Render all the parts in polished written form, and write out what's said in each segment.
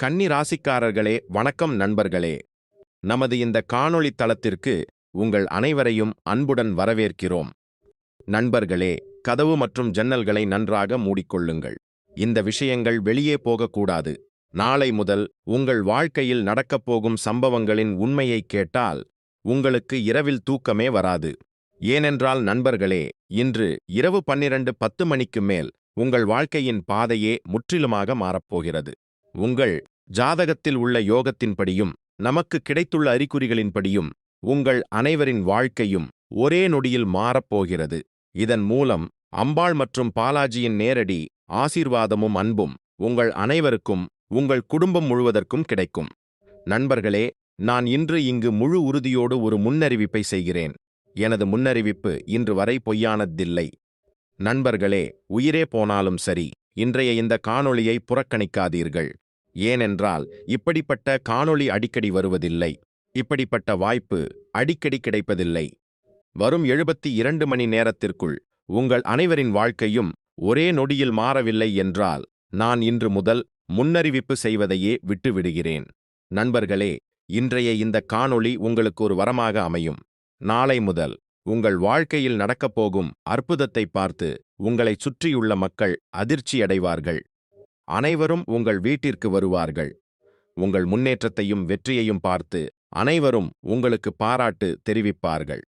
கன்னி ராசிக்காரர்களே, வணக்கம் நண்பர்களே. நமது இந்த காணொளி தளத்திற்கு உங்கள் அனைவரையும் அன்புடன் வரவேற்கிறோம். நண்பர்களே, கதவு மற்றும் ஜன்னல்களை நன்றாக மூடிக்கொள்ளுங்கள். இந்த விஷயங்கள் வெளியே போகக்கூடாது. நாளை முதல் உங்கள் வாழ்க்கையில் நடக்கப் போகும் சம்பவங்களின் உண்மையை கேட்டால் உங்களுக்கு இரவில் தூக்கமே வராது. ஏனென்றால் நண்பர்களே, இன்று இரவு 12:10 மணிக்கு மேல் உங்கள் வாழ்க்கையின் பாதையே முற்றிலுமாக மாறப்போகிறது. உங்கள் ஜாதகத்தில் உள்ள யோகத்தின்படியும் நமக்கு கிடைத்துள்ள அறிகுறிகளின்படியும் உங்கள் அனைவரின் வாழ்க்கையும் ஒரே நொடியில் மாறப்போகிறது. இதன் மூலம் அம்பாள் மற்றும் பாலாஜியின் நேரடி ஆசீர்வாதமும் அன்பும் உங்கள் அனைவருக்கும் உங்கள் குடும்பம் முழுவதற்கும் கிடைக்கும். நண்பர்களே, நான் இன்று இங்கு முழு உறுதியோடு ஒரு முன்னறிவிப்பை செய்கிறேன். எனது முன்னறிவிப்பு இன்று வரை பொய்யானதில்லை. நண்பர்களே, உயிரே போனாலும் சரி, இன்றைய இந்த காணொளியை புறக்கணிக்காதீர்கள். ஏனென்றால் இப்படிப்பட்ட காணொளி அடிக்கடி வருவதில்லை. இப்படிப்பட்ட வாய்ப்பு அடிக்கடி கிடைப்பதில்லை. வரும் 72 மணி நேரத்திற்குள் உங்கள் அனைவரின் வாழ்க்கையும் ஒரே நொடியில் மாறவில்லை என்றால் நான் இன்று முதல் முன்னறிவிப்பு செய்வதையே விட்டுவிடுகிறேன். நண்பர்களே, இன்றைய இந்த காணொளி உங்களுக்கு ஒரு வரமாக அமையும். நாளை முதல் உங்கள் வாழ்க்கையில் நடக்கப்போகும் அற்புதத்தை பார்த்து உங்களைச் சுற்றியுள்ள மக்கள் அதிர்ச்சியடைவார்கள். அனைவரும் உங்கள் வீட்டிற்கு வருவார்கள். உங்கள் முன்னேற்றத்தையும் வெற்றியையும் பார்த்து அனைவரும் உங்களுக்கு பாராட்டு தெரிவிப்பார்கள்.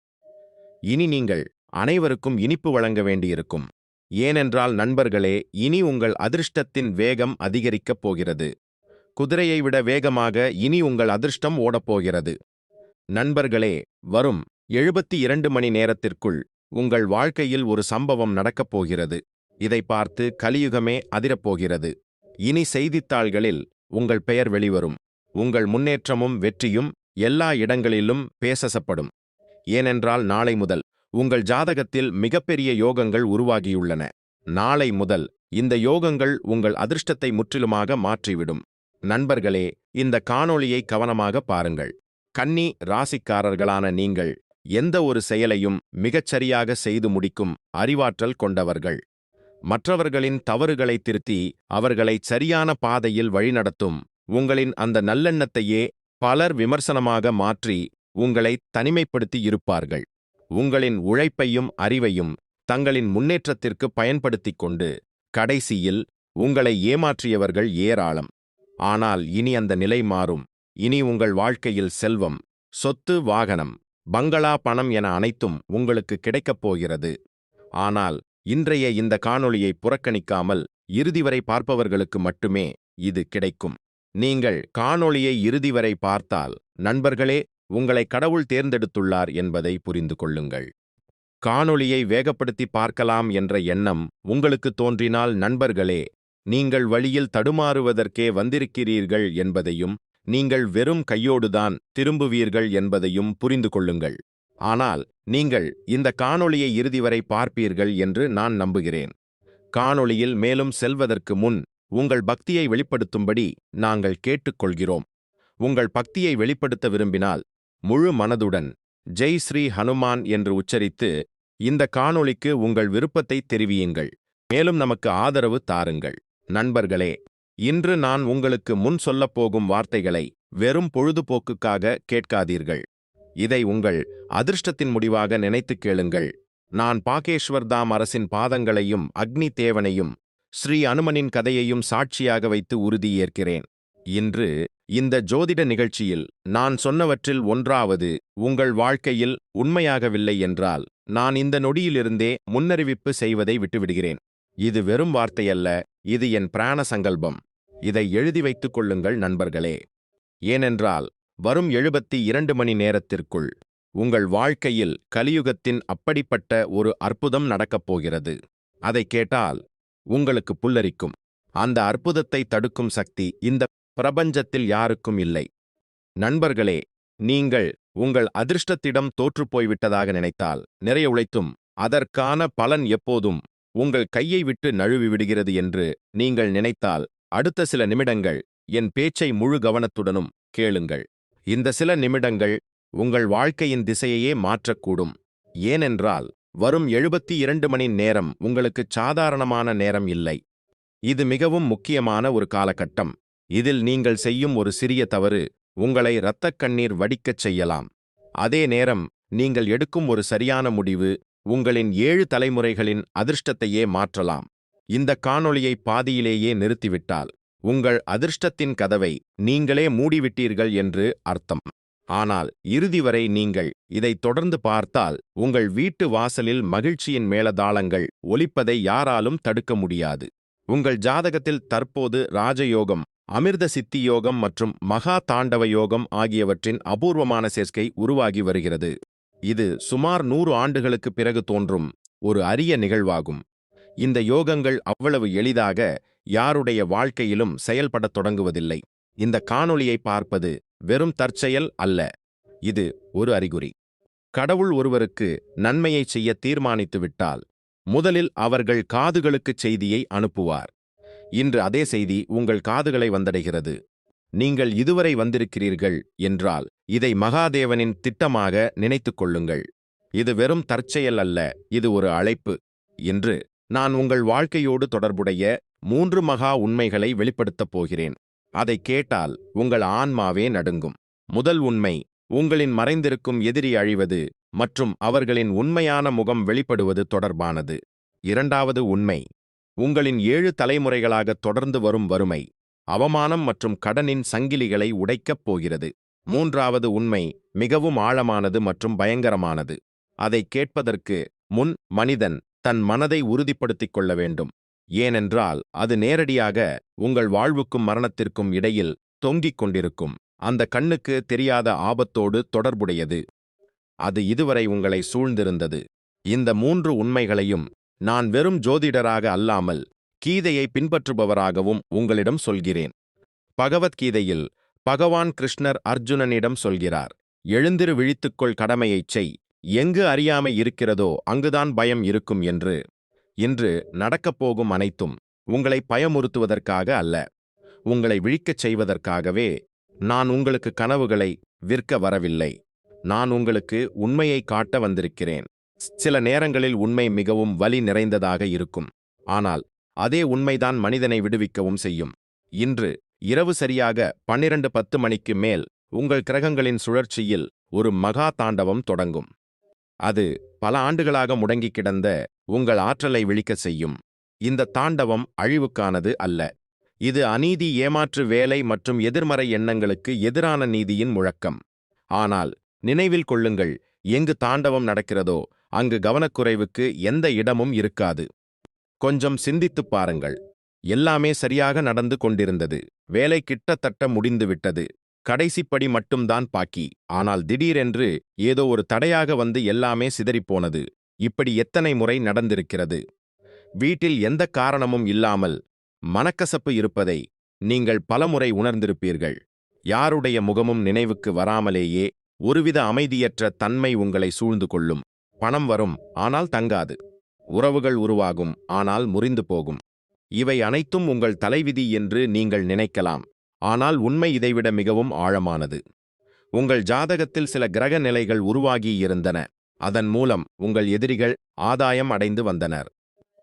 இனி நீங்கள் அனைவருக்கும் இனிப்பு வழங்க வேண்டியிருக்கும். ஏனென்றால் நண்பர்களே, இனி உங்கள் அதிர்ஷ்டத்தின் வேகம் அதிகரிக்கப் போகிறது. குதிரையை விட வேகமாக இனி உங்கள் அதிர்ஷ்டம் ஓடப்போகிறது. நண்பர்களே, வரும் 72 மணி நேரத்திற்குள் உங்கள் வாழ்க்கையில் ஒரு சம்பவம் நடக்கப் போகிறது. இதை பார்த்து கலியுகமே அதிரப்போகிறது. இனி செய்தித்தாள்களில் உங்கள் பெயர் வெளிவரும். உங்கள் முன்னேற்றமும் வெற்றியும் எல்லா இடங்களிலும் பேசப்படும். ஏனென்றால் நாளை முதல் உங்கள் ஜாதகத்தில் மிகப்பெரிய யோகங்கள் உருவாகியுள்ளன. நாளை முதல் இந்த யோகங்கள் உங்கள் அதிர்ஷ்டத்தை முற்றிலுமாக மாற்றிவிடும். நண்பர்களே, இந்த காணொளியை கவனமாக பாருங்கள். கன்னி ராசிக்காரர்களான நீங்கள் எந்த ஒரு செயலையும் மிகச்சரியாக செய்து முடிக்கும் அறிவாற்றல் கொண்டவர்கள். மற்றவர்களின் தவறுகளை திருத்தி அவர்களை சரியான பாதையில் வழிநடத்தும் உங்களின் அந்த நல்லெண்ணத்தையே பலர் விமர்சனமாக மாற்றி உங்களை தனிமைப்படுத்தி இருப்பார்கள். உங்களின் உழைப்பையும் அறிவையும் தங்களின் முன்னேற்றத்திற்கு பயன்படுத்திக் கொண்டு கடைசியில் உங்களை ஏமாற்றியவர்கள் ஏராளம். ஆனால் இனி அந்த நிலை மாறும். இனி உங்கள் வாழ்க்கையில் செல்வம், சொத்து, வாகனம், பங்களா, பணம் என அனைத்தும் உங்களுக்கு கிடைக்கப் போகிறது. ஆனால் இன்றைய இந்த காணொளியை புறக்கணிக்காமல் இறுதி வரை பார்ப்பவர்களுக்கு மட்டுமே இது கிடைக்கும். நீங்கள் காணொளியை இறுதி வரை பார்த்தால் நண்பர்களே, உங்களை கடவுள் தேர்ந்தெடுத்துள்ளார் என்பதை புரிந்து கொள்ளுங்கள். காணொளியை வேகப்படுத்தி பார்க்கலாம் என்ற எண்ணம் உங்களுக்கு தோன்றினால் நண்பர்களே, நீங்கள் வழியில் தடுமாறுவதற்கே வந்திருக்கிறீர்கள் என்பதையும் நீங்கள் வெறும் கையோடுதான் திரும்புவீர்கள் என்பதையும் புரிந்து கொள்ளுங்கள். ஆனால் நீங்கள் இந்த காணொளியை இறுதி வரை பார்ப்பீர்கள் என்று நான் நம்புகிறேன். காணொளியில் மேலும் செல்வதற்கு முன் உங்கள் பக்தியை வெளிப்படுத்தும்படி நாங்கள் கேட்டுக்கொள்கிறோம். உங்கள் பக்தியை வெளிப்படுத்த விரும்பினால் முழு மனதுடன் ஜெய் ஸ்ரீ ஹனுமான் என்று உச்சரித்து இந்த காணொளிக்கு உங்கள் விருப்பத்தை தெரிவியுங்கள். மேலும் நமக்கு ஆதரவு தாருங்கள். நண்பர்களே, இன்று நான் உங்களுக்கு முன் சொல்லப்போகும் வார்த்தைகளை வெறும் பொழுதுபோக்குக்காக கேட்காதீர்கள். இதை உங்கள் அதிர்ஷ்டத்தின் முடிவாக நினைத்து கேளுங்கள். நான் பாகேஷ்வர் தாம் அரசின் பாதங்களையும் அக்னி தேவனையும் ஸ்ரீ அனுமனின் கதையையும் சாட்சியாக வைத்து உறுதியேற்கிறேன். இன்று இந்த ஜோதிட நிகழ்ச்சியில் நான் சொன்னவற்றில் ஒன்றாவது உங்கள் வாழ்க்கையில் உண்மையாகவில்லை என்றால் நான் இந்த நொடியிலிருந்தே முன்னறிவிப்பு செய்வதை விட்டுவிடுகிறேன். இது வெறும் வார்த்தையல்ல, இது என் பிராண சங்கல்பம். இதை எழுதி வைத்துக் கொள்ளுங்கள் நண்பர்களே. ஏனென்றால் வரும் 72 மணி நேரத்திற்குள் உங்கள் வாழ்க்கையில் கலியுகத்தின் அப்படிப்பட்ட ஒரு அற்புதம் நடக்கப் போகிறது. அதை கேட்டால் உங்களுக்கு புல்லரிக்கும். அந்த அற்புதத்தை தடுக்கும் சக்தி இந்த பிரபஞ்சத்தில் யாருக்கும் இல்லை. நண்பர்களே, நீங்கள் உங்கள் அதிர்ஷ்டத்திடம் தோற்றுப்போய்விட்டதாக நினைத்தால் நிறைய உழைத்தும் அதற்கான பலன் எப்போதும் உங்கள் கையை விட்டு நழுவி விடுகிறது என்று நீங்கள் நினைத்தால் அடுத்த சில நிமிடங்கள் என் பேச்சை முழு கவனத்துடனும் கேளுங்கள். இந்த சில நிமிடங்கள் உங்கள் வாழ்க்கையின் திசையையே மாற்றக்கூடும். ஏனென்றால் வரும் 72 மணி நேரம் உங்களுக்கு சாதாரணமான நேரம் இல்லை. இது மிகவும் முக்கியமான ஒரு காலகட்டம். இதில் நீங்கள் செய்யும் ஒரு சிறிய தவறு உங்களை இரத்தக் கண்ணீர் வடிக்கச் செய்யலாம். அதே நேரம் நீங்கள் எடுக்கும் ஒரு சரியான முடிவு உங்களின் 7 தலைமுறைகளின் அதிர்ஷ்டத்தையே மாற்றலாம். இந்த காணொளியை பாதியிலேயே நிறுத்திவிட்டால் உங்கள் அதிர்ஷ்டத்தின் கதவை நீங்களே மூடிவிட்டீர்கள் என்று அர்த்தம். ஆனால் இறுதி வரை நீங்கள் இதை தொடர்ந்து பார்த்தால் உங்கள் வீட்டு வாசலில் மகிழ்ச்சியின் மேளதாளங்கள் ஒலிப்பதை யாராலும் தடுக்க முடியாது. உங்கள் ஜாதகத்தில் தற்போது ராஜயோகம், அமிர்த சித்தி யோகம் மற்றும் மகா தாண்டவ யோகம் ஆகியவற்றின் அபூர்வமான சேர்க்கை உருவாகி வருகிறது. இது சுமார் 100 ஆண்டுகளுக்கு பிறகு தோன்றும் ஒரு அரிய நிகழ்வாகும். இந்த யோகங்கள் அவ்வளவு எளிதாக யாருடைய வாழ்க்கையிலும் செயல்படத் தொடங்குவதில்லை. இந்த காணொளியை பார்ப்பது வெறும் தற்செயல் அல்ல, இது ஒரு அறிகுறி. கடவுள் ஒருவருக்கு நன்மையை செய்ய தீர்மானித்துவிட்டால் முதலில் அவர்கள் காதுகளுக்குச் செய்தியை அனுப்புவார். இன்று அதே செய்தி உங்கள் காதுகளை வந்தடைகிறது. நீங்கள் இதுவரை வந்திருக்கிறீர்கள் என்றால் இதை மகாதேவனின் திட்டமாக நினைத்துக் கொள்ளுங்கள். இது வெறும் தற்செயல் அல்ல, இது ஒரு அழைப்பு. இன்று நான் உங்கள் வாழ்க்கையோடு தொடர்புடைய 3 மகா உண்மைகளை வெளிப்படுத்தப் போகிறேன். அதை கேட்டால் உங்கள் ஆன்மாவே நடுங்கும். முதல் உண்மை, உங்களின் மறைந்திருக்கும் எதிரி அழிவது மற்றும் அவர்களின் உண்மையான முகம் வெளிப்படுவது தொடர்பானது. இரண்டாவது உண்மை, உங்களின் 7 தலைமுறைகளாக தொடர்ந்து வரும் வறுமை, அவமானம் மற்றும் கடனின் சங்கிலிகளை உடைக்கப் போகிறது. மூன்றாவது உண்மை மிகவும் ஆழமானது மற்றும் பயங்கரமானது. அதை கேட்பதற்கு முன் மனிதன் தன் மனதை உறுதிப்படுத்திக் கொள்ள வேண்டும். ஏனென்றால் அது நேரடியாக உங்கள் வாழ்வுக்கும் மரணத்திற்கும் இடையில் தொங்கிக் கொண்டிருக்கும் அந்த கண்ணுக்கு தெரியாத ஆபத்தோடு தொடர்புடையது. அது இதுவரை உங்களை சூழ்ந்திருந்தது. இந்த 3 உண்மைகளையும் நான் வெறும் ஜோதிடராக அல்லாமல் கீதையை பின்பற்றுபவராகவும் உங்களிடம் சொல்கிறேன். பகவத்கீதையில் பகவான் கிருஷ்ணர் அர்ஜுனனிடம் சொல்கிறார், எழுந்திரு, விழித்துக்கொள், கடமையைச் செய், எங்கு அறியாமை இருக்கிறதோ அங்குதான் பயம் இருக்கும் என்று. இன்று நடக்கப்போகும் அனைத்தும் உங்களை பயமுறுத்துவதற்காக அல்ல, உங்களை விழிக்கச் செய்வதற்காகவே. நான் உங்களுக்கு கனவுகளை விற்க வரவில்லை, நான் உங்களுக்கு உண்மையை காட்ட வந்திருக்கிறேன். சில நேரங்களில் உண்மை மிகவும் வலி நிறைந்ததாக இருக்கும், ஆனால் அதே உண்மைதான் மனிதனை விடுவிக்கவும் செய்யும். இன்று இரவு சரியாக 12:10 மணிக்கு மேல் உங்கள் கிரகங்களின் சுழற்சியில் ஒரு மகா தாண்டவம் தொடங்கும். அது பல ஆண்டுகளாக முடங்கி கிடந்த உங்கள் ஆற்றலை விழிக்கச் செய்யும். இந்த தாண்டவம் அழிவுக்கானது அல்ல. இது அநீதி, ஏமாற்று வேலை மற்றும் எதிர்மறை எண்ணங்களுக்கு எதிரான நீதியின் முழக்கம். ஆனால் நினைவில் கொள்ளுங்கள், எங்கு தாண்டவம் நடக்கிறதோ அங்கு கவனக்குறைவுக்கு எந்த இடமும் இருக்காது. கொஞ்சம் சிந்தித்துப் பாருங்கள். எல்லாமே சரியாக நடந்து கொண்டிருந்தது, வேலை கிட்டத்தட்ட முடிந்துவிட்டது, கடைசிப்படி மட்டும்தான் பாக்கி. ஆனால் திடீரென்று ஏதோ ஒரு தடையாக வந்து எல்லாமே சிதறிப்போனது. இப்படி எத்தனை முறை நடந்திருக்கிறது? வீட்டில் எந்த காரணமும் இல்லாமல் மனக்கசப்பு இருப்பதை நீங்கள் பலமுறை உணர்ந்திருப்பீர்கள். யாருடைய முகமும் நினைவுக்கு வராமலேயே ஒருவித அமைதியற்ற தன்மை உங்களை சூழ்ந்து கொள்ளும். பணம் வரும், ஆனால் தங்காது. உறவுகள் உருவாகும், ஆனால் முறிந்து போகும். இவை அனைத்தும் உங்கள் தலைவிதி என்று நீங்கள் நினைக்கலாம், ஆனால் உண்மை இதைவிட மிகவும் ஆழமானது. உங்கள் ஜாதகத்தில் சில கிரக நிலைகள் உருவாகியிருந்தன. அதன் மூலம் உங்கள் எதிரிகள் ஆதாயம் அடைந்து வந்தனர்.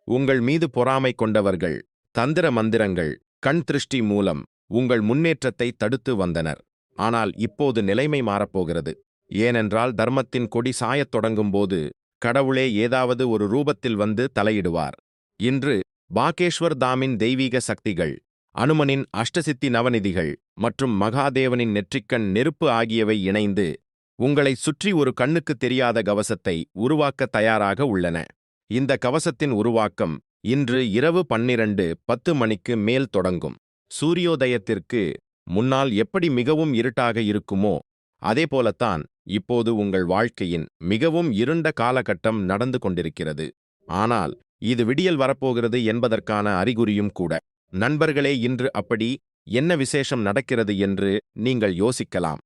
உங்கள் மீது பொறாமை கொண்டவர்கள் தந்திர மந்திரங்கள், கண் திருஷ்டி மூலம் உங்கள் முன்னேற்றத்தை தடுத்து வந்தனர். ஆனால் இப்போது நிலைமை மாறப்போகிறது. ஏனென்றால் தர்மத்தின் கொடி சாயத் தொடங்கும்போது கடவுளே ஏதாவது ஒரு ரூபத்தில் வந்து தலையிடுவார். இன்று பாகேஷ்வர் தாமின் தெய்வீக சக்திகள், அனுமனின் அஷ்டசித்தி நவநிதிகள் மற்றும் மகாதேவனின் நெற்றிக்கண் நெருப்பு ஆகியவை இணைந்து உங்களை சுற்றி ஒரு கண்ணுக்கு தெரியாத கவசத்தை உருவாக்க தயாராக உள்ளன. இந்த கவசத்தின் உருவாக்கம் இன்று இரவு 12:10 மணிக்கு மேல் தொடங்கும். சூரியோதயத்திற்கு முன்னால் எப்படி மிகவும் இருட்டாக இருக்குமோ அதேபோலத்தான் இப்போது உங்கள் வாழ்க்கையின் மிகவும் இருண்ட காலகட்டம் நடந்து கொண்டிருக்கிறது. ஆனால் இது விடியல் வரப்போகிறது என்பதற்கான அறிகுறியும் கூட. நண்பர்களே, இன்று அப்படி என்ன விசேஷம் நடக்கிறது என்று நீங்கள் யோசிக்கலாம்.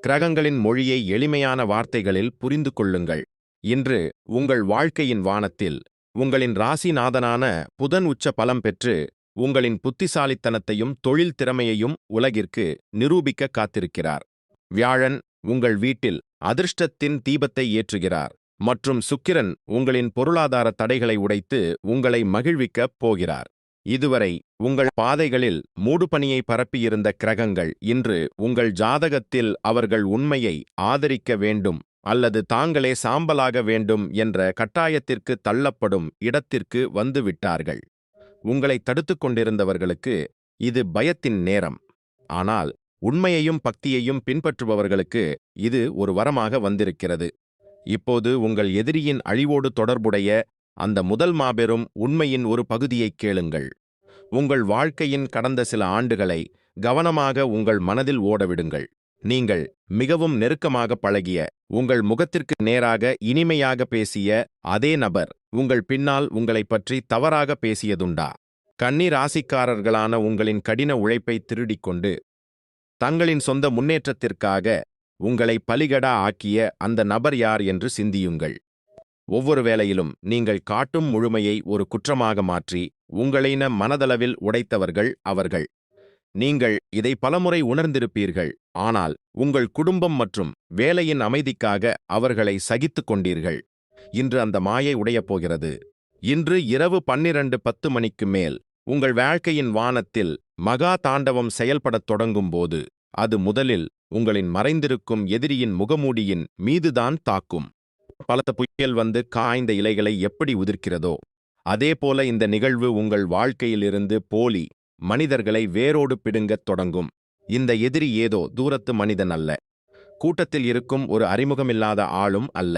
கிரகங்களின் மொழியை எளிமையான வார்த்தைகளில் புரிந்து கொள்ளுங்கள். இன்று உங்கள் வாழ்க்கையின் வானத்தில் உங்களின் ராசிநாதனான புதன் உச்ச பலம் பெற்று உங்களின் புத்திசாலித்தனத்தையும் தொழில் திறமையையும் உலகிற்கு நிரூபிக்க காத்திருக்கிறார். வியாழன் உங்கள் வீட்டில் அதிர்ஷ்டத்தின் தீபத்தை ஏற்றுகிறார் மற்றும் சுக்கிரன் உங்களின் பொருளாதார தடைகளை உடைத்து உங்களை மகிழ்விக்கப் போகிறார். இதுவரை உங்கள் பாதைகளில் மூடுபனியை பரப்பியிருந்த கிரகங்கள் இன்று உங்கள் ஜாதகத்தில் அவர்கள் உண்மையை ஆதரிக்க வேண்டும் அல்லது தாங்களே சாம்பலாக வேண்டும் என்ற கட்டாயத்திற்கு தள்ளப்படும் இடத்திற்கு வந்துவிட்டார்கள். உங்களை தடுத்துக் கொண்டிருந்தவர்களுக்கு இது பயத்தின் நேரம். ஆனால் உண்மையையும் பக்தியையும் பின்பற்றுபவர்களுக்கு இது ஒரு வரமாக வந்திருக்கிறது. இப்போது உங்கள் எதிரியின் அழிவோடு தொடர்புடைய அந்த முதல் மாபெரும் உண்மையின் ஒரு பகுதியைக் கேளுங்கள். உங்கள் வாழ்க்கையின் கடந்த சில ஆண்டுகளை கவனமாக உங்கள் மனதில் ஓடவிடுங்கள். நீங்கள் மிகவும் நெருக்கமாக பழகிய, உங்கள் முகத்திற்கு நேராக இனிமையாக பேசிய அதே நபர் உங்கள் பின்னால் உங்களைப் பற்றி தவறாக பேசியதுண்டா? கன்னி ராசிக்காரர்களான உங்களின் கடின உழைப்பை திருடிக்கொண்டு தங்களின் சொந்த முன்னேற்றத்திற்காக உங்களை பலிகடா ஆக்கிய அந்த நபர் யார் என்று சிந்தியுங்கள். ஒவ்வொரு வேளையிலும் நீங்கள் காட்டும் முழுமையை ஒரு குற்றமாக மாற்றி உங்களின மனதளவில் உடைத்தவர்கள் அவர்கள். நீங்கள் இதை பலமுறை உணர்ந்திருப்பீர்கள். ஆனால் உங்கள் குடும்பம் மற்றும் வேலையின் அமைதிக்காக அவர்களை சகித்துக் கொண்டீர்கள். இன்று அந்த மாயை உடையப் போகிறது. இன்று இரவு 12:10 மணிக்கு மேல் உங்கள் வாழ்க்கையின் வானத்தில் மகா தாண்டவம் செயல்படத் தொடங்கும் போது அது முதலில் உங்களின் மறைந்திருக்கும் எதிரியின் முகமூடியின் மீதுதான் தாக்கும். பலத்த புயல் வந்து காய்ந்த இலைகளை எப்படி உதிர்க்கிறதோ அதேபோல இந்த நிகழ்வு உங்கள் வாழ்க்கையிலிருந்து போலி மனிதர்களை வேரோடு பிடுங்கத் தொடங்கும். இந்த எதிரி ஏதோ தூரத்து மனிதன் அல்ல. கூட்டத்தில் இருக்கும் ஒரு அறிமுகமில்லாத ஆளும் அல்ல.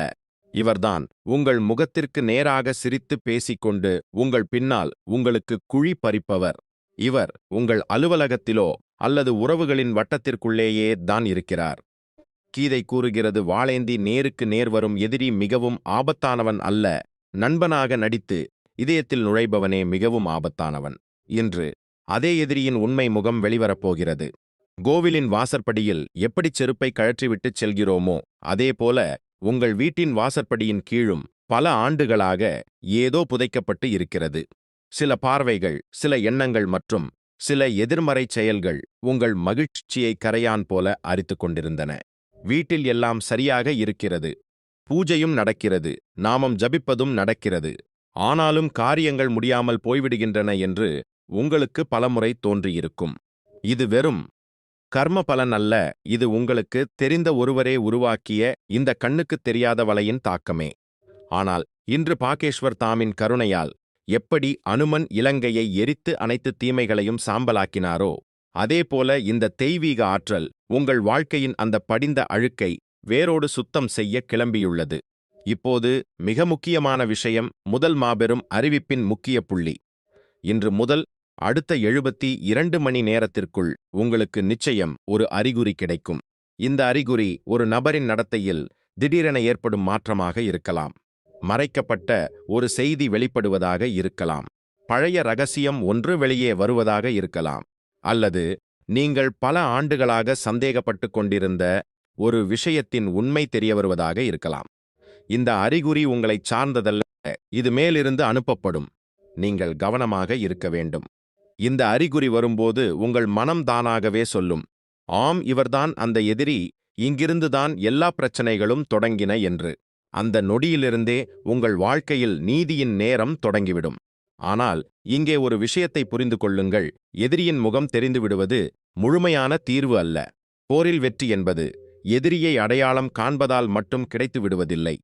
இவர்தான் உங்கள் முகத்திற்கு நேராக சிரித்து பேசிக்கொண்டு உங்கள் பின்னால் உங்களுக்கு குழி பறிப்பவர். இவர் உங்கள் அலுவலகத்திலோ அல்லது உறவுகளின் வட்டத்திற்குள்ளேயே தான் இருக்கிறார். கீதை கூறுகிறது, வாளேந்தி நேருக்கு நேர் வரும் எதிரி மிகவும் ஆபத்தானவன் அல்ல, நண்பனாக நடித்து இதயத்தில் நுழைபவனே மிகவும் ஆபத்தானவன். இன்று அதே எதிரியின் உண்மை முகம் வெளிவரப்போகிறது. கோவிலின் வாசற்படியில் எப்படி செருப்பை கழற்றிவிட்டுச் செல்கிறோமோ அதேபோல உங்கள் வீட்டின் வாசற்படியின் கீழும் பல ஆண்டுகளாக ஏதோ புதைக்கப்பட்டு இருக்கிறது. சில பார்வைகள், சில எண்ணங்கள் மற்றும் சில எதிர்மறை செயல்கள் உங்கள் மகிழ்ச்சியை கரையான் போல அரித்துக் கொண்டிருந்தன. வீட்டில் எல்லாம் சரியாக இருக்கிறது, பூஜையும் நடக்கிறது, நாமம் ஜபிப்பதும் நடக்கிறது. ஆனாலும் காரியங்கள் முடியாமல் போய்விடுகின்றன என்று உங்களுக்கு பலமுறை தோன்றியிருக்கும். இது வெறும் கர்ம பலன் அல்ல, இது உங்களுக்கு தெரிந்த ஒருவரே உருவாக்கிய இந்த கண்ணுக்குத் தெரியாத வலையின் தாக்கமே. ஆனால் இன்று பாகேஷ்வர் தாமின் கருணையால் எப்படி அனுமன் இலங்கையை எரித்து அனைத்து தீமைகளையும் சாம்பலாக்கினாரோ அதேபோல இந்த தெய்வீக ஆற்றல் உங்கள் வாழ்க்கையின் அந்த படிந்த அழுக்கை வேரோடு சுத்தம் செய்ய கிளம்பியுள்ளது. இப்போது மிக முக்கியமான விஷயம், முதல் மாபெரும் அறிவிப்பின் முக்கிய புள்ளி. இன்று முதல் அடுத்த 72 மணி நேரத்திற்குள் உங்களுக்கு நிச்சயம் ஒரு அறிகுறி கிடைக்கும். இந்த அறிகுறி ஒரு நபரின் நடத்தையில் திடீரென ஏற்படும் மாற்றமாக இருக்கலாம். மறைக்கப்பட்ட ஒரு செய்தி வெளிப்படுவதாக இருக்கலாம். பழைய ரகசியம் ஒன்று வெளியே வருவதாக இருக்கலாம். அல்லது நீங்கள் பல ஆண்டுகளாக சந்தேகப்பட்டு கொண்டிருந்த ஒரு விஷயத்தின் உண்மை தெரியவருவதாக இருக்கலாம். இந்த அறிகுறி உங்களை சார்ந்ததல்ல, இது மேலிருந்து அனுப்பப்படும். நீங்கள் கவனமாக இருக்க வேண்டும். இந்த அறிகுறி வரும்போது உங்கள் மனம் தானாகவே சொல்லும், ஆம், இவர்தான் அந்த எதிரி, இங்கிருந்துதான் எல்லா பிரச்சனைகளும் தொடங்கின என்று. அந்த நொடியிலிருந்தே உங்கள் வாழ்க்கையில் நீதியின் நேரம் தொடங்கிவிடும். ஆனால் இங்கே ஒரு விஷயத்தை புரிந்து கொள்ளுங்கள், எதிரியின் முகம் தெரிந்துவிடுவது முழுமையான தீர்வு அல்ல. போரில் வெற்றி என்பது எதிரியை அடையாளம் காண்பதால் மட்டும் கிடைத்து விடுவதில்லை.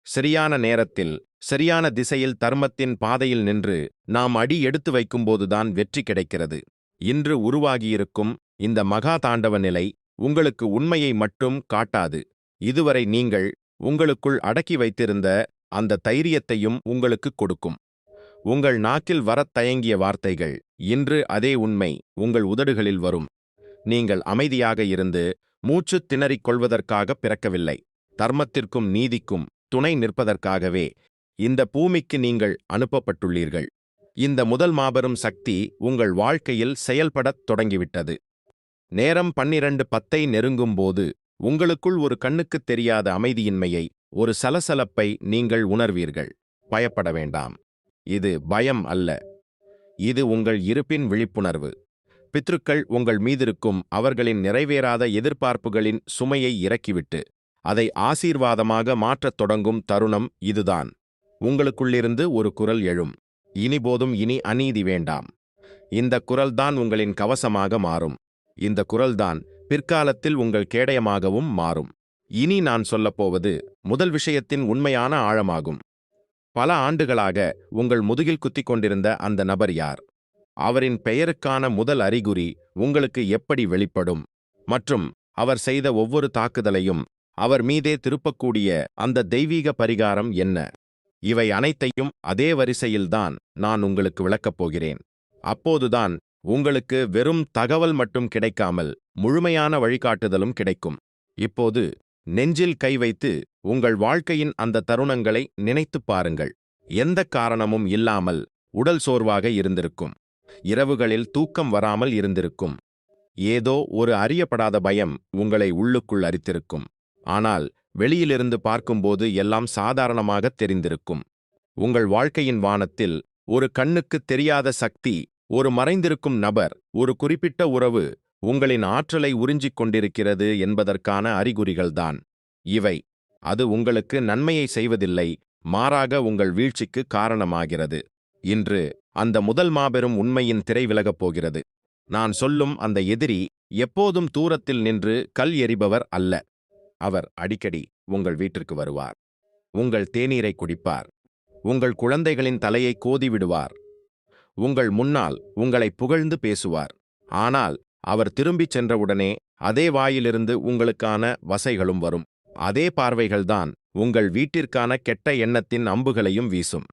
சரியான நேரத்தில் சரியான திசையில் தர்மத்தின் பாதையில் நின்று நாம் அடி எடுத்து வைக்கும்போதுதான் வெற்றி கிடைக்கிறது. இன்று உருவாகியிருக்கும் இந்த மகா தாண்டவ நிலை உங்களுக்கு உண்மையை மட்டும் காட்டாது, இதுவரை நீங்கள் உங்களுக்குள் அடக்கி வைத்திருந்த அந்த தைரியத்தையும் உங்களுக்கு கொடுக்கும். உங்கள் நாக்கில் வரத் தயங்கிய வார்த்தைகள் இன்று அதே உண்மை உங்கள் உதடுகளில் வரும். நீங்கள் அமைதியாக இருந்து மூச்சு திணறிக் கொள்வதற்காக பிறக்கவில்லை, தர்மத்திற்கும் நீதிக்கும் துணை நிற்பதற்காகவே இந்த பூமிக்கு நீங்கள் அனுப்பப்பட்டுள்ளீர்கள். இந்த முதல் மாபெரும் சக்தி உங்கள் வாழ்க்கையில் செயல்படத் தொடங்கிவிட்டது. நேரம் 12:10 நெருங்கும்போது உங்களுக்குள் ஒரு கண்ணுக்குத் தெரியாத அமைதியின்மையை, ஒரு சலசலப்பை நீங்கள் உணர்வீர்கள். பயப்பட வேண்டாம், இது பயம் அல்ல, இது உங்கள் இருப்பின் விழிப்புணர்வு. பித்ருக்கள் உங்கள் மீதிருக்கும் அவர்களின் நிறைவேறாத எதிர்பார்ப்புகளின் சுமையை இறக்கிவிட்டு அதை ஆசீர்வாதமாக மாற்றத் தொடங்கும் தருணம் இதுதான். உங்களுக்குள்ளிருந்து ஒரு குரல் எழும், இனி போதும், இனி அநீதி வேண்டாம். இந்த குரல்தான் உங்களின் கவசமாக மாறும். இந்த குரல்தான் பிற்காலத்தில் உங்கள் கேடயமாகவும் மாறும். இனி நான் சொல்லப்போவது முதல் விஷயத்தின் உண்மையான ஆழமாகும். பல ஆண்டுகளாக உங்கள் முதுகில் குத்திக் கொண்டிருந்த அந்த நபர் யார்? அவரின் பெயருக்கான முதல் அறிகுறி உங்களுக்கு எப்படி வெளிப்படும்? மற்றும் அவர் செய்த ஒவ்வொரு தாக்குதலையும் அவர் மீதே திருப்பக்கூடிய அந்த தெய்வீக பரிகாரம் என்ன? இவை அனைத்தையும் அதே வரிசையில்தான் நான் உங்களுக்கு விளக்கப் போகிறேன். அப்போதுதான் உங்களுக்கு வெறும் தகவல் மட்டும் கிடைக்காமல் முழுமையான வழிகாட்டுதலும் கிடைக்கும். இப்போது நெஞ்சில் கை வைத்து உங்கள் வாழ்க்கையின் அந்த தருணங்களை நினைத்துப் பாருங்கள். எந்த காரணமும் இல்லாமல் உடல் சோர்வாக இருந்திருக்கும். இரவுகளில் தூக்கம் வராமல் இருந்திருக்கும். ஏதோ ஒரு அறியப்படாத பயம் உங்களை உள்ளுக்குள் அரித்திருக்கும். ஆனால் வெளியிலிருந்து பார்க்கும்போது எல்லாம் சாதாரணமாக தெரிந்திருக்கும். உங்கள் வாழ்க்கையின் வானத்தில் ஒரு கண்ணுக்குத் தெரியாத சக்தி, ஒரு மறைந்திருக்கும் நபர், ஒரு குறிப்பிட்ட உறவு உங்களின் ஆற்றலை உறிஞ்சிக் கொண்டிருக்கிறது என்பதற்கான அறிகுறிகள்தான் இவை. அது உங்களுக்கு நன்மையை செய்வதில்லை, மாறாக உங்கள் வீழ்ச்சிக்கு காரணமாகிறது. இன்று அந்த முதல் மாபெரும் உண்மையின் திரை விலகப் போகிறது. நான் சொல்லும் அந்த எதிரி எப்போதும் தூரத்தில் நின்று கல் எறிபவர் அல்ல. அவர் அடிக்கடி உங்கள் வீட்டிற்கு வருவார். உங்கள் தேநீரை குடிப்பார். உங்கள் குழந்தைகளின் தலையை கோதிவிடுவார். உங்கள் முன்னால் உங்களை புகழ்ந்து பேசுவார். ஆனால் அவர் திரும்பிச் சென்றவுடனே அதே வாயிலிருந்து உங்களுக்கான வசைகளும் வரும். அதே பார்வைகள்தான் உங்கள் வீட்டிற்கான கெட்ட எண்ணத்தின் அம்புகளையும் வீசும்.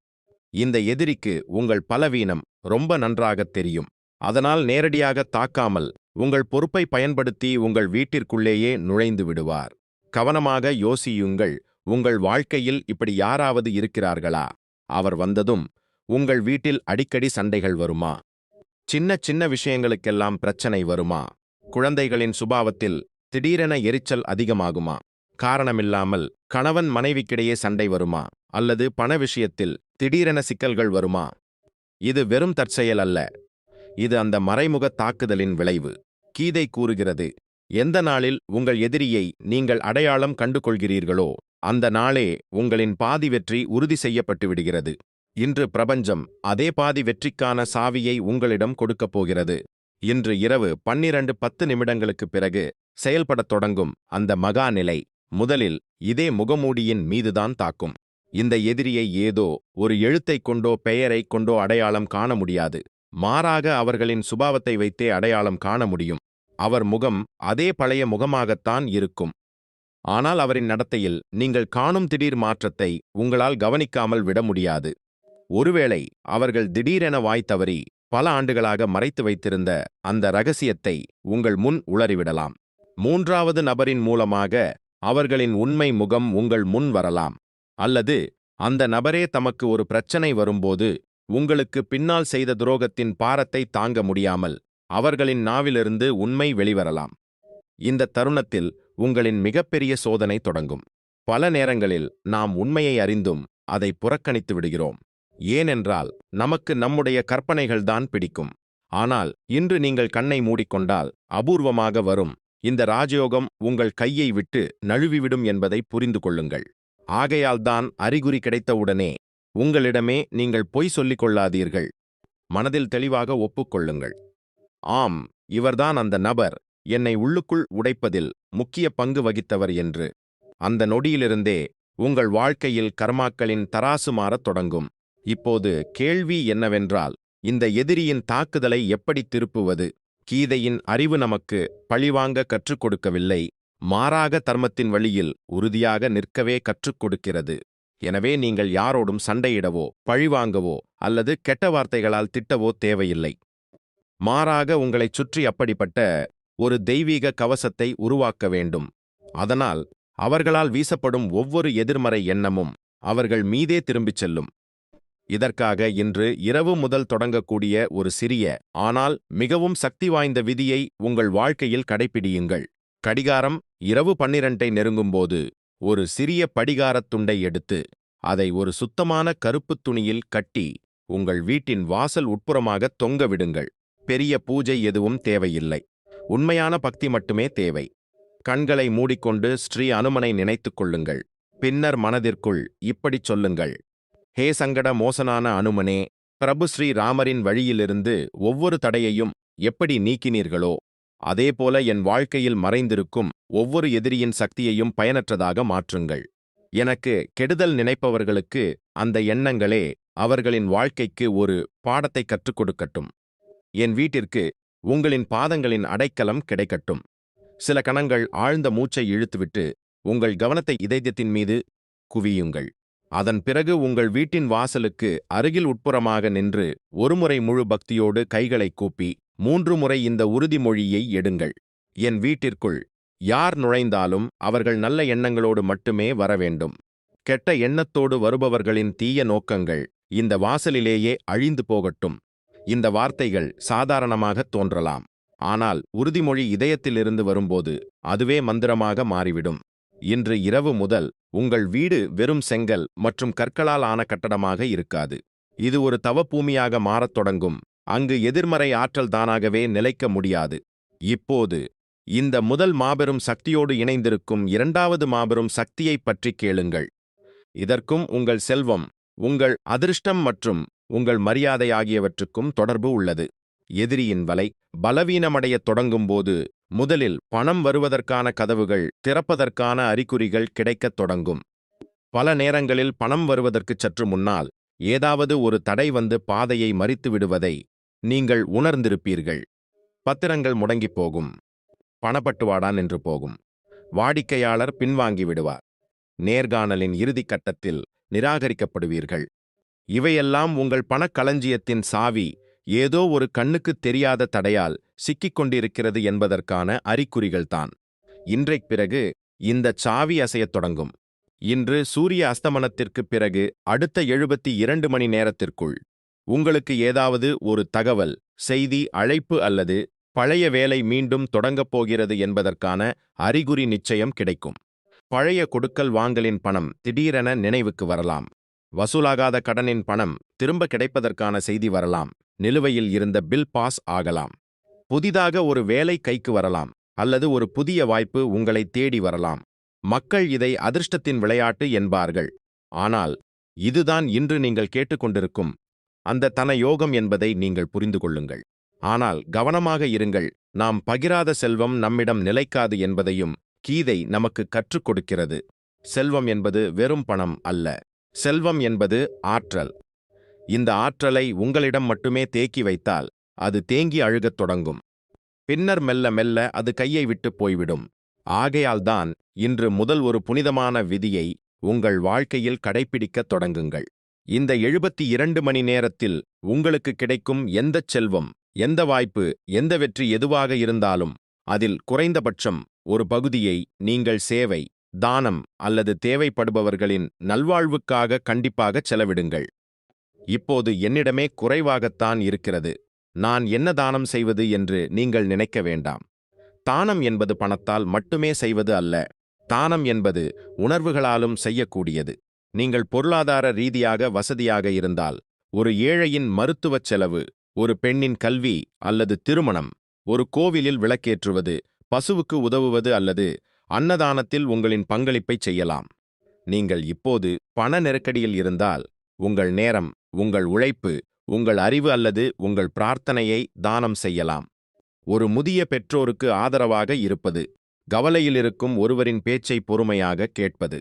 இந்த எதிரிக்கு உங்கள் பலவீனம் ரொம்ப நன்றாகத் தெரியும். அதனால் நேரடியாக தாக்காமல் உங்கள் பொறுப்பை பயன்படுத்தி உங்கள் வீட்டிற்குள்ளேயே நுழைந்து விடுவார். கவனமாக யோசியுங்கள். உங்கள் வாழ்க்கையில் இப்படி யாராவது இருக்கிறார்களா? அவர் வந்ததும் உங்கள் வீட்டில் அடிக்கடி சண்டைகள் வருமா? சின்ன சின்ன விஷயங்களுக்கெல்லாம் பிரச்சனை வருமா? குழந்தைகளின் சுபாவத்தில் திடீரென எரிச்சல் அதிகமாகுமா? காரணமில்லாமல் கணவன் மனைவிக்கிடையே சண்டை வருமா? அல்லது பண விஷயத்தில் திடீரென சிக்கல்கள் வருமா? இது வெறும் தற்செயல் அல்ல. இது அந்த மறைமுக தாக்குதலின் விளைவு. கீதை கூறுகிறது, எந்த நாளில் உங்கள் எதிரியை நீங்கள் அடையாளம் கண்டு கொள்கிறீர்களோ அந்த நாளே உங்களின் பாதி வெற்றி உறுதி செய்யப்பட்டு விடுகிறது. இன்று பிரபஞ்சம் அதே பாதி வெற்றிக்கான சாவியை உங்களிடம் கொடுக்கப் போகிறது. இன்று இரவு 12:10 பிறகு செயல்படத் தொடங்கும் அந்த மகா நிலை முதலில் இதே முகமூடியின் மீதுதான் தாக்கும். இந்த எதிரியை ஏதோ ஒரு எழுத்தைக் கொண்டோ பெயரைக் கொண்டோ அடையாளம் காண முடியாது. மாறாக அவர்களின் சுபாவத்தை வைத்தே அடையாளம் காண முடியும். அவர் முகம் அதே பழைய முகமாகத்தான் இருக்கும். ஆனால் அவரின் நடத்தையில் நீங்கள் காணும் திடீர் மாற்றத்தை உங்களால் கவனிக்காமல் விட முடியாது. ஒருவேளை அவர்கள் திடீரென வாய் தவறி பல ஆண்டுகளாக மறைத்து வைத்திருந்த அந்த ரகசியத்தை உங்கள் முன் உளறிவிடலாம். மூன்றாவது நபரின் மூலமாக அவர்களின் உண்மை முகம் உங்கள் முன் வரலாம். அல்லது அந்த நபரே தமக்கு ஒரு பிரச்சனை வரும்போது உங்களுக்கு பின்னால் செய்த துரோகத்தின் பாரத்தை தாங்க முடியாமல் அவர்களின் நாவிலிருந்து உண்மை வெளிவரலாம். இந்த தருணத்தில் உங்களின் மிகப்பெரிய சோதனை தொடங்கும். பல நேரங்களில் நாம் உண்மையை அறிந்தும் அதை புறக்கணித்து விடுகிறோம். ஏனென்றால் நமக்கு நம்முடைய கற்பனைகள்தான் பிடிக்கும். ஆனால் இன்று நீங்கள் கண்ணை மூடிக்கொண்டால் அபூர்வமாக வரும் இந்த ராஜயோகம் உங்கள் கையை விட்டு நழுவிவிடும் என்பதை புரிந்து கொள்ளுங்கள். ஆகையால்தான் அறிகுறி கிடைத்தவுடனே உங்களிடமே நீங்கள் பொய் சொல்லிக் கொள்ளாதீர்கள். மனதில் தெளிவாக ஒப்புக்கொள்ளுங்கள். ஆம், இவர்தான் அந்த நபர், என்னை உள்ளுக்குள் உடைப்பதில் முக்கிய பங்கு வகித்தவர் என்று. அந்த நொடியிலிருந்தே உங்கள் வாழ்க்கையில் கர்மாக்களின் தராசு மாறத் தொடங்கும். இப்போது கேள்வி என்னவென்றால், இந்த எதிரியின் தாக்குதலை எப்படி திருப்புவது? கீதையின் அறிவு நமக்கு பழிவாங்க கற்றுக் கொடுக்கவில்லை, மாறாக தர்மத்தின் வழியில் உறுதியாக நிற்கவே கற்றுக் கொடுக்கிறது. எனவே நீங்கள் யாரோடும் சண்டையிடவோ பழிவாங்கவோ அல்லது கெட்ட வார்த்தைகளால் திட்டவோ தேவையில்லை. மாறாக உங்களைச் சுற்றி அப்படிப்பட்ட ஒரு தெய்வீக கவசத்தை உருவாக்க வேண்டும். அதனால் அவர்களால் வீசப்படும் ஒவ்வொரு எதிர்மறை எண்ணமும் அவர்கள் மீதே திரும்பிச் செல்லும். இதற்காக இன்று இரவு முதல் தொடங்கக்கூடிய ஒரு சிறிய ஆனால் மிகவும் சக்தி வாய்ந்த விதியை உங்கள் வாழ்க்கையில் கடைப்பிடியுங்கள். கடிகாரம் இரவு 12 நெருங்கும்போது ஒரு சிறிய படிகாரத் துண்டை எடுத்து அதை ஒரு சுத்தமான கருப்புத் துணியில் கட்டி உங்கள் வீட்டின் வாசல் உட்புறமாக தொங்க விடுங்கள். பெரிய பூஜை எதுவும் தேவையில்லை. உண்மையான பக்தி மட்டுமே தேவை. கண்களை மூடிக்கொண்டு ஸ்ரீ அனுமனை நினைத்துக் கொள்ளுங்கள். பின்னர் மனதிற்குள் இப்படிச் சொல்லுங்கள், ஹே சங்கட மோசனான அனுமனே, பிரபு ஸ்ரீ ராமரின் வழியிலிருந்து ஒவ்வொரு தடையையும் எப்படி நீக்கினீர்களோ அதேபோல என் வாழ்க்கையில் மறைந்திருக்கும் ஒவ்வொரு எதிரியின் சக்தியையும் பயனற்றதாக மாற்றுங்கள். எனக்கு கெடுதல் நினைப்பவர்களுக்கு அந்த எண்ணங்களே அவர்களின் வாழ்க்கைக்கு ஒரு பாடத்தை கற்றுக் கொடுக்கட்டும். என் வீட்டிற்கு உங்களின் பாதங்களின் அடைக்கலம் கிடைக்கட்டும். சில கணங்கள் ஆழ்ந்த மூச்சை இழுத்துவிட்டு உங்கள் கவனத்தை இதயத்தின் மீது குவியுங்கள். அதன் பிறகு உங்கள் வீட்டின் வாசலுக்கு அருகில் உட்புறமாக நின்று ஒருமுறை முழு பக்தியோடு கைகளை கூப்பி 3 முறை இந்த உறுதிமொழியை எடுங்கள். என் வீட்டிற்குள் யார் நுழைந்தாலும் அவர்கள் நல்ல எண்ணங்களோடு மட்டுமே வர வேண்டும். கெட்ட எண்ணத்தோடு வருபவர்களின் தீய நோக்கங்கள் இந்த வாசலிலேயே அழிந்து போகட்டும். இந்த வார்த்தைகள் சாதாரணமாக தோன்றலாம், ஆனால் உறுதிமொழி இதயத்திலிருந்து வரும்போது அதுவே மந்திரமாக மாறிவிடும். இன்று இரவு முதல் உங்கள் வீடு வெறும் செங்கல் மற்றும் கற்களால் ஆன கட்டடமாக இருக்காது. இது ஒரு தவப்பூமியாக மாறத் தொடங்கும். அங்கு எதிர்மறை ஆற்றல் தானாகவே நிலைக்க முடியாது. இப்போது இந்த முதல் மாபெரும் சக்தியோடு இணைந்திருக்கும் இரண்டாவது மாபெரும் சக்தியைப் பற்றி கேளுங்கள். இதற்கும் உங்கள் செல்வம், உங்கள் அதிர்ஷ்டம் மற்றும் உங்கள் மரியாதை ஆகியவற்றுக்கும் தொடர்பு உள்ளது. எதிரியின் வலை பலவீனமடையத் தொடங்கும்போது முதலில் பணம் வருவதற்கான கதவுகள் திறப்பதற்கான அறிகுறிகள் கிடைக்கத் தொடங்கும். பல நேரங்களில் பணம் வருவதற்கு சற்று முன்னால் ஏதாவது ஒரு தடை வந்து பாதையை மறித்து விடுவதை நீங்கள் உணர்ந்திருப்பீர்கள். பத்திரங்கள் முடங்கிப் போகும். பணப்பட்டுவாடா நின்று போகும். வாடிக்கையாளர் பின்வாங்கி விடுவார். நேர்காணலின் இறுதிக் கட்டத்தில் நிராகரிக்கப்படுவீர்கள். இவையெல்லாம் உங்கள் பணக்களஞ்சியத்தின் சாவி ஏதோ ஒரு கண்ணுக்குத் தெரியாத தடையால் சிக்கிக் கொண்டிருக்கிறது என்பதற்கான அறிகுறிகள்தான். இன்றைக்கு பிறகு இந்த சாவி அசையத் தொடங்கும். இன்று சூரிய அஸ்தமனத்திற்குப் பிறகு அடுத்த 72 மணி நேரத்திற்குள் உங்களுக்கு ஏதாவது ஒரு தகவல், செய்தி, அழைப்பு அல்லது பழைய வேலை மீண்டும் தொடங்கப் போகிறது என்பதற்கான அறிகுறி நிச்சயம் கிடைக்கும். பழைய கொடுக்கல் வாங்கலின் பணம் திடீரென நினைவுக்கு வரலாம். வசூலாகாத கடனின் பணம் திரும்ப கிடைப்பதற்கான செய்தி வரலாம். நிலுவையில் இருந்த பில் பாஸ் ஆகலாம். புதிதாக ஒரு வேலை கைக்கு வரலாம் அல்லது ஒரு புதிய வாய்ப்பு உங்களை தேடி வரலாம். மக்கள் இதை அதிர்ஷ்டத்தின் விளையாட்டு என்பார்கள். ஆனால் இதுதான் இன்று நீங்கள் கேட்டுக்கொண்டிருக்கும் அந்த தன யோகம் என்பதை நீங்கள் புரிந்து கொள்ளுங்கள். ஆனால் கவனமாக இருங்கள். நாம் பகிராத செல்வம் நம்மிடம் நிலைக்காது என்பதையும் கீதை நமக்கு கற்றுக் கொடுக்கிறது. செல்வம் என்பது வெறும் பணம் அல்ல. செல்வம் என்பது ஆற்றல். இந்த ஆற்றலை உங்களிடம் மட்டுமே தேக்கி வைத்தால் அது தேங்கி அழுகத் தொடங்கும். பின்னர் மெல்ல மெல்ல அது கையை விட்டு போய்விடும். ஆகையால்தான் இன்று முதல் ஒரு புனிதமான விதியை உங்கள் வாழ்க்கையில் கடைப்பிடிக்கத் தொடங்குங்கள். இந்த 72 மணி நேரத்தில் உங்களுக்கு கிடைக்கும் எந்தச் செல்வம், எந்த வாய்ப்பு, எந்த வெற்றி எதுவாக இருந்தாலும் அதில் குறைந்தபட்சம் ஒரு பகுதியை நீங்கள் சேவை, தானம் அல்லது தேவைப்படுபவர்களின் நல்வாழ்வுக்காக கண்டிப்பாக செலவிடுங்கள். இப்போது என்னிடமே குறைவாகத்தான் இருக்கிறது, நான் என்ன தானம் செய்வது என்று நீங்கள் நினைக்க வேண்டாம். தானம் என்பது பணத்தால் மட்டுமே செய்வது அல்ல. தானம் என்பது உணர்வுகளாலும் செய்யக்கூடியது. நீங்கள் பொருளாதார ரீதியாக வசதியாக இருந்தால் ஒரு ஏழையின் மருத்துவச் செலவு, ஒரு பெண்ணின் கல்வி அல்லது திருமணம், ஒரு கோவிலில் விளக்கேற்றுவது, பசுவுக்கு உதவுவது அல்லது அன்னதானத்தில் உங்களின் பங்களிப்பைச் செய்யலாம். நீங்கள் இப்போது பண நெருக்கடியில் இருந்தால் உங்கள் நேரம், உங்கள் உழைப்பு, உங்கள் அறிவு அல்லது உங்கள் பிரார்த்தனையை தானம் செய்யலாம். ஒரு முதிய பெற்றோருக்கு ஆதரவாக இருப்பது, கவலையில் இருக்கும் ஒருவரின் பேச்சை பொறுமையாக கேட்பது,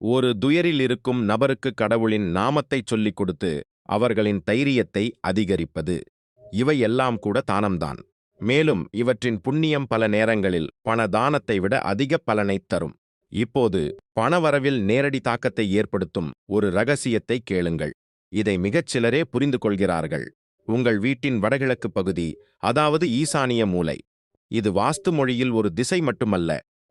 ஒரு துயரில் இருக்கும் நபருக்கு கடவுளின் நாமத்தைச் சொல்லிக் கொடுத்து அவர்களின் தைரியத்தை அதிகரிப்பது, இவையெல்லாம் கூட தானம்தான். மேலும் இவற்றின் புண்ணியம் பல நேரங்களில் பண தானத்தை விட அதிக பலனைத் தரும். இப்போது பணவரவில் நேரடி தாக்கத்தை ஏற்படுத்தும் ஒரு இரகசியத்தை கேளுங்கள். இதை மிகச் சிலரே புரிந்து கொள்கிறார்கள். உங்கள் வீட்டின் வடகிழக்கு பகுதி, அதாவது ஈசானிய மூலை. இது வாஸ்து மொழியில் ஒரு திசை மட்டுமல்ல,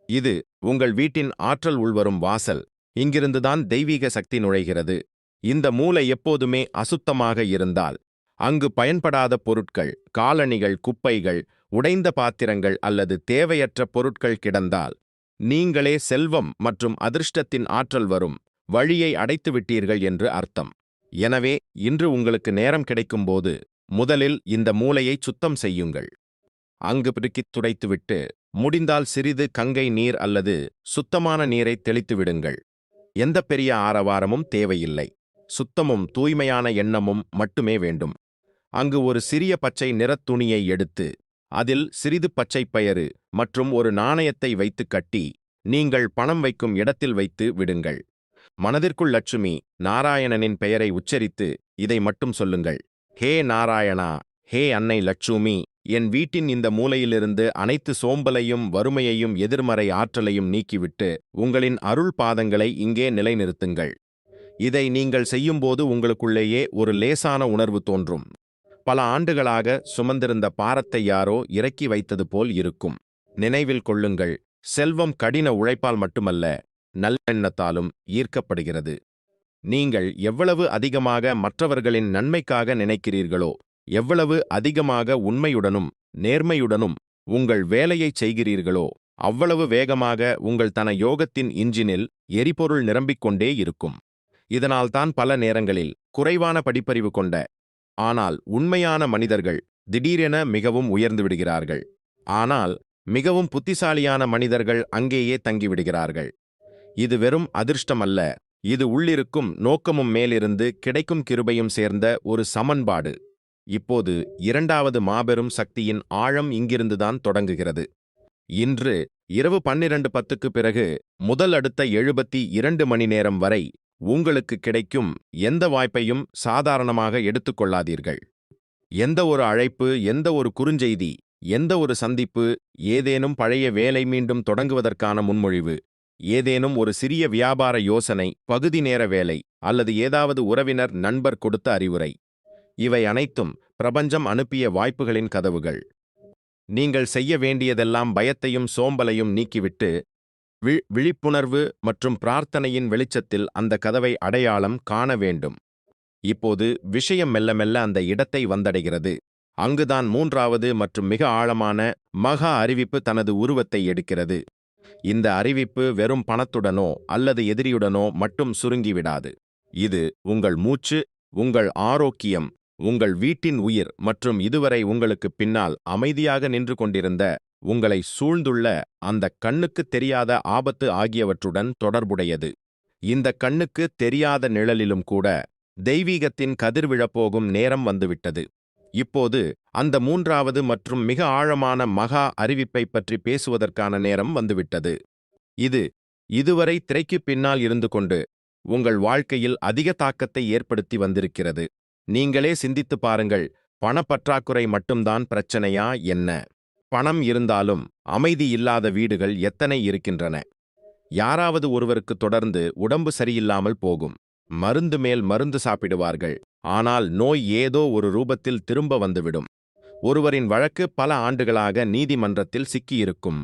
இது உங்கள் வீட்டின் ஆற்றல் உள்வரும் வாசல். இங்கிருந்துதான் தெய்வீக சக்தி நுழைகிறது. இந்த மூலை எப்போதுமே அசுத்தமாக இருந்தால், அங்கு பயன்படாத பொருட்கள், காலணிகள், குப்பைகள், உடைந்த பாத்திரங்கள் அல்லது தேவையற்ற பொருட்கள் கிடந்தால், நீங்களே செல்வம் மற்றும் அதிர்ஷ்டத்தின் ஆற்றல் வரும் வழியை அடைத்துவிட்டீர்கள் என்று அர்த்தம். எனவே இன்று உங்களுக்கு நேரம் கிடைக்கும்போது முதலில் இந்த மூலையை சுத்தம் செய்யுங்கள். அங்கு பிரிக்கித் துடைத்துவிட்டு முடிந்தால் சிறிது கங்கை நீர் அல்லது சுத்தமான நீரை தெளித்து விடுங்கள். எந்த பெரிய ஆரவாரமும் தேவையில்லை. சுத்தமும் தூய்மையான எண்ணமும் மட்டுமே வேண்டும். அங்கு ஒரு சிறிய பச்சை நிறத் துணியை எடுத்து அதில் சிறிது பச்சை பயறு மற்றும் ஒரு நாணயத்தை வைத்து கட்டி நீங்கள் பணம் வைக்கும் இடத்தில் வைத்து விடுங்கள். மனதிற்குள் லட்சுமி நாராயணனின் பெயரை உச்சரித்து இதை மட்டும் சொல்லுங்கள்: ஹே நாராயணா, ஹே அன்னை லட்சுமி, என் வீட்டின் இந்த மூலையிலிருந்து அனைத்து சோம்பலையும் வறுமையையும் எதிர்மறை ஆற்றலையும் நீக்கிவிட்டு உங்களின் அருள் பாதங்களை இங்கே நிலைநிறுத்துங்கள். இதை நீங்கள் செய்யும்போது உங்களுக்குள்ளேயே ஒரு லேசான உணர்வு தோன்றும். பல ஆண்டுகளாக சுமந்திருந்த பாரத்தை யாரோ இறக்கி வைத்தது போல் இருக்கும். நினைவில் கொள்ளுங்கள், செல்வம் கடின உழைப்பால் மட்டுமல்ல, நல்லெண்ணத்தாலும் ஈர்க்கப்படுகிறது. நீங்கள் எவ்வளவு அதிகமாக மற்றவர்களின் நன்மைக்காக நினைக்கிறீர்களோ, எவ்வளவு அதிகமாக உண்மையுடனும் நேர்மையுடனும் உங்கள் வேலையைச் செய்கிறீர்களோ, அவ்வளவு வேகமாக உங்கள் தன யோகத்தின் இன்ஜினில் எரிபொருள் நிரம்பிக்கொண்டே இருக்கும். இதனால்தான் பல நேரங்களில் குறைவான படிப்பறிவு கொண்ட ஆனால் உண்மையான மனிதர்கள் திடீரென மிகவும் உயர்ந்து விடுகிறார்கள். ஆனால் மிகவும் புத்திசாலியான மனிதர்கள் அங்கேயே தங்கிவிடுகிறார்கள். இது வெறும் அதிர்ஷ்டம் அல்ல, இது உள்ளிருக்கும் நோக்கமும் மேலிருந்து கிடைக்கும் கிருபையும் சேர்ந்த ஒரு சமன்பாடு. இப்போது இரண்டாவது மாபெரும் சக்தியின் ஆழம் இங்கிருந்துதான் தொடங்குகிறது. இன்று இரவு 12:10க்கு பிறகு முதல் அடுத்த 72 மணி நேரம் வரை உங்களுக்கு கிடைக்கும் எந்த வாய்ப்பையும் சாதாரணமாக எடுத்துக்கொள்ளாதீர்கள். எந்த ஒரு அழைப்பு, எந்த ஒரு குறுஞ்செய்தி, எந்த ஒரு சந்திப்பு, ஏதேனும் பழைய வேலை மீண்டும் தொடங்குவதற்கான முன்மொழிவு, ஏதேனும் ஒரு சிறிய வியாபார யோசனை, பகுதி நேர வேலை அல்லது ஏதாவது உறவினர் நண்பர் கொடுத்த அறிவுரை, இவை அனைத்தும் பிரபஞ்சம் அனுப்பிய வாய்ப்புகளின் கதவுகள். நீங்கள் செய்ய வேண்டியதெல்லாம் பயத்தையும் சோம்பலையும் நீக்கிவிட்டு விழிப்புணர்வு மற்றும் பிரார்த்தனையின் வெளிச்சத்தில் அந்த கதவை அடையாளம் காண வேண்டும். இப்போது விஷயம் மெல்ல மெல்ல அந்த இடத்தை வந்தடைகிறது. அங்குதான் மூன்றாவது மற்றும் மிக ஆழமான மகா அறிவிப்பு தனது உருவத்தை எடுக்கிறது. இந்த அறிவிப்பு வெறும் பணத்துடனோ அல்லது எதிரியுடனோ மட்டும் சுருங்கிவிடாது. இது உங்கள் மூச்சு, உங்கள் ஆரோக்கியம், உங்கள் வீட்டின் உயிர் மற்றும் இதுவரை உங்களுக்கு பின்னால் அமைதியாக நின்று கொண்டிருந்த உங்களை சூழ்ந்துள்ள அந்த கண்ணுக்கு தெரியாத ஆபத்து ஆகியவற்றுடன் தொடர்புடையது. இந்த கண்ணுக்கு தெரியாத நிழலிலும் கூட தெய்வீகத்தின் கதிர் விழப்போகும் நேரம் வந்துவிட்டது. இப்போது அந்த மூன்றாவது மற்றும் மிக ஆழமான மகா அறிவிப்பை பற்றி பேசுவதற்கான நேரம் வந்துவிட்டது. இது இதுவரை திரைக்கு பின்னால் இருந்து கொண்டு உங்கள் வாழ்க்கையில் அதிக தாக்கத்தை ஏற்படுத்தி வந்திருக்கிறது. நீங்களே சிந்தித்து பாருங்கள், பணப்பற்றாக்குறை மட்டும்தான் பிரச்சனையா என்ன? பணம் இருந்தாலும் அமைதி இல்லாத வீடுகள் எத்தனை இருக்கின்றன? யாராவது ஒருவருக்கு தொடர்ந்து உடம்பு சரியில்லாமல் போகும். மருந்து மேல் மருந்து சாப்பிடுவார்கள், ஆனால் நோய் ஏதோ ஒரு ரூபத்தில் திரும்ப வந்துவிடும். ஒருவரின் வழக்கு பல ஆண்டுகளாக நீதிமன்றத்தில் சிக்கியிருக்கும்.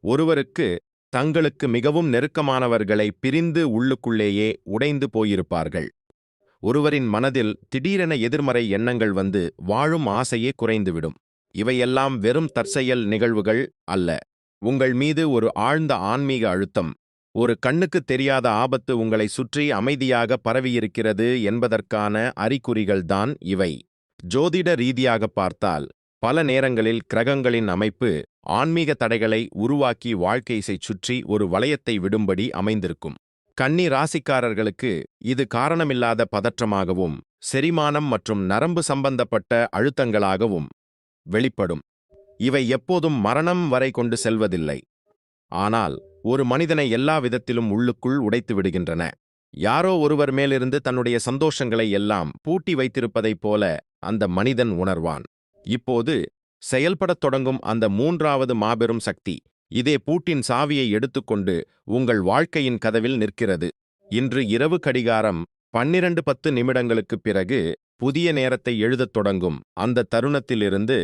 ஒருவருக்கு தங்களுக்கு மிகவும் நெருக்கமானவர்களை பிரிந்து உள்ளுக்குள்ளேயே உடைந்து போயிருப்பார்கள். ஒருவரின் மனதில் திடீரென எதிர்மறை எண்ணங்கள் வந்து வாழும் ஆசையே குறைந்துவிடும். இவையெல்லாம் வெறும் தற்செயல் நிகழ்வுகள் அல்ல. உங்கள் மீது ஒரு ஆழ்ந்த ஆன்மீக அழுத்தம், ஒரு கண்ணுக்கு தெரியாத ஆபத்து உங்களை சுற்றி அமைதியாக பரவியிருக்கிறது என்பதற்கான அறிகுறிகள்தான் இவை. ஜோதிட ரீதியாக பார்த்தால் பல நேரங்களில் கிரகங்களின் அமைப்பு ஆன்மீக தடைகளை உருவாக்கி வாழ்க்கையை சுற்றி ஒரு வளையத்தை விடும்படி அமைந்திருக்கும். கன்னி ராசிக்காரர்களுக்கு இது காரணமில்லாத பதற்றமாகவும் செரிமானம் மற்றும் நரம்பு சம்பந்தப்பட்ட அழுத்தங்களாகவும் வெளிப்படும். இவை எப்போதும் மரணம் வரை கொண்டு செல்வதில்லை, ஆனால் ஒரு மனிதனை எல்லா விதத்திலும் உள்ளுக்குள் உடைத்து விடுகின்றன. யாரோ ஒருவர் மேலிருந்து தன்னுடைய சந்தோஷங்களை எல்லாம் பூட்டி வைத்திருப்பதைப் போல அந்த மனிதன் உணர்வான். இப்போது செயல்படத் தொடங்கும் அந்த மூன்றாவது மாபெரும் சக்தி இதே பூட்டின் சாவியை எடுத்துக்கொண்டு உங்கள் வாழ்க்கையின் கதவில் நிற்கிறது. இன்று இரவு கடிகாரம் 12:10 பிறகு புதிய நேரத்தை எழுதத் தொடங்கும் அந்த தருணத்திலிருந்து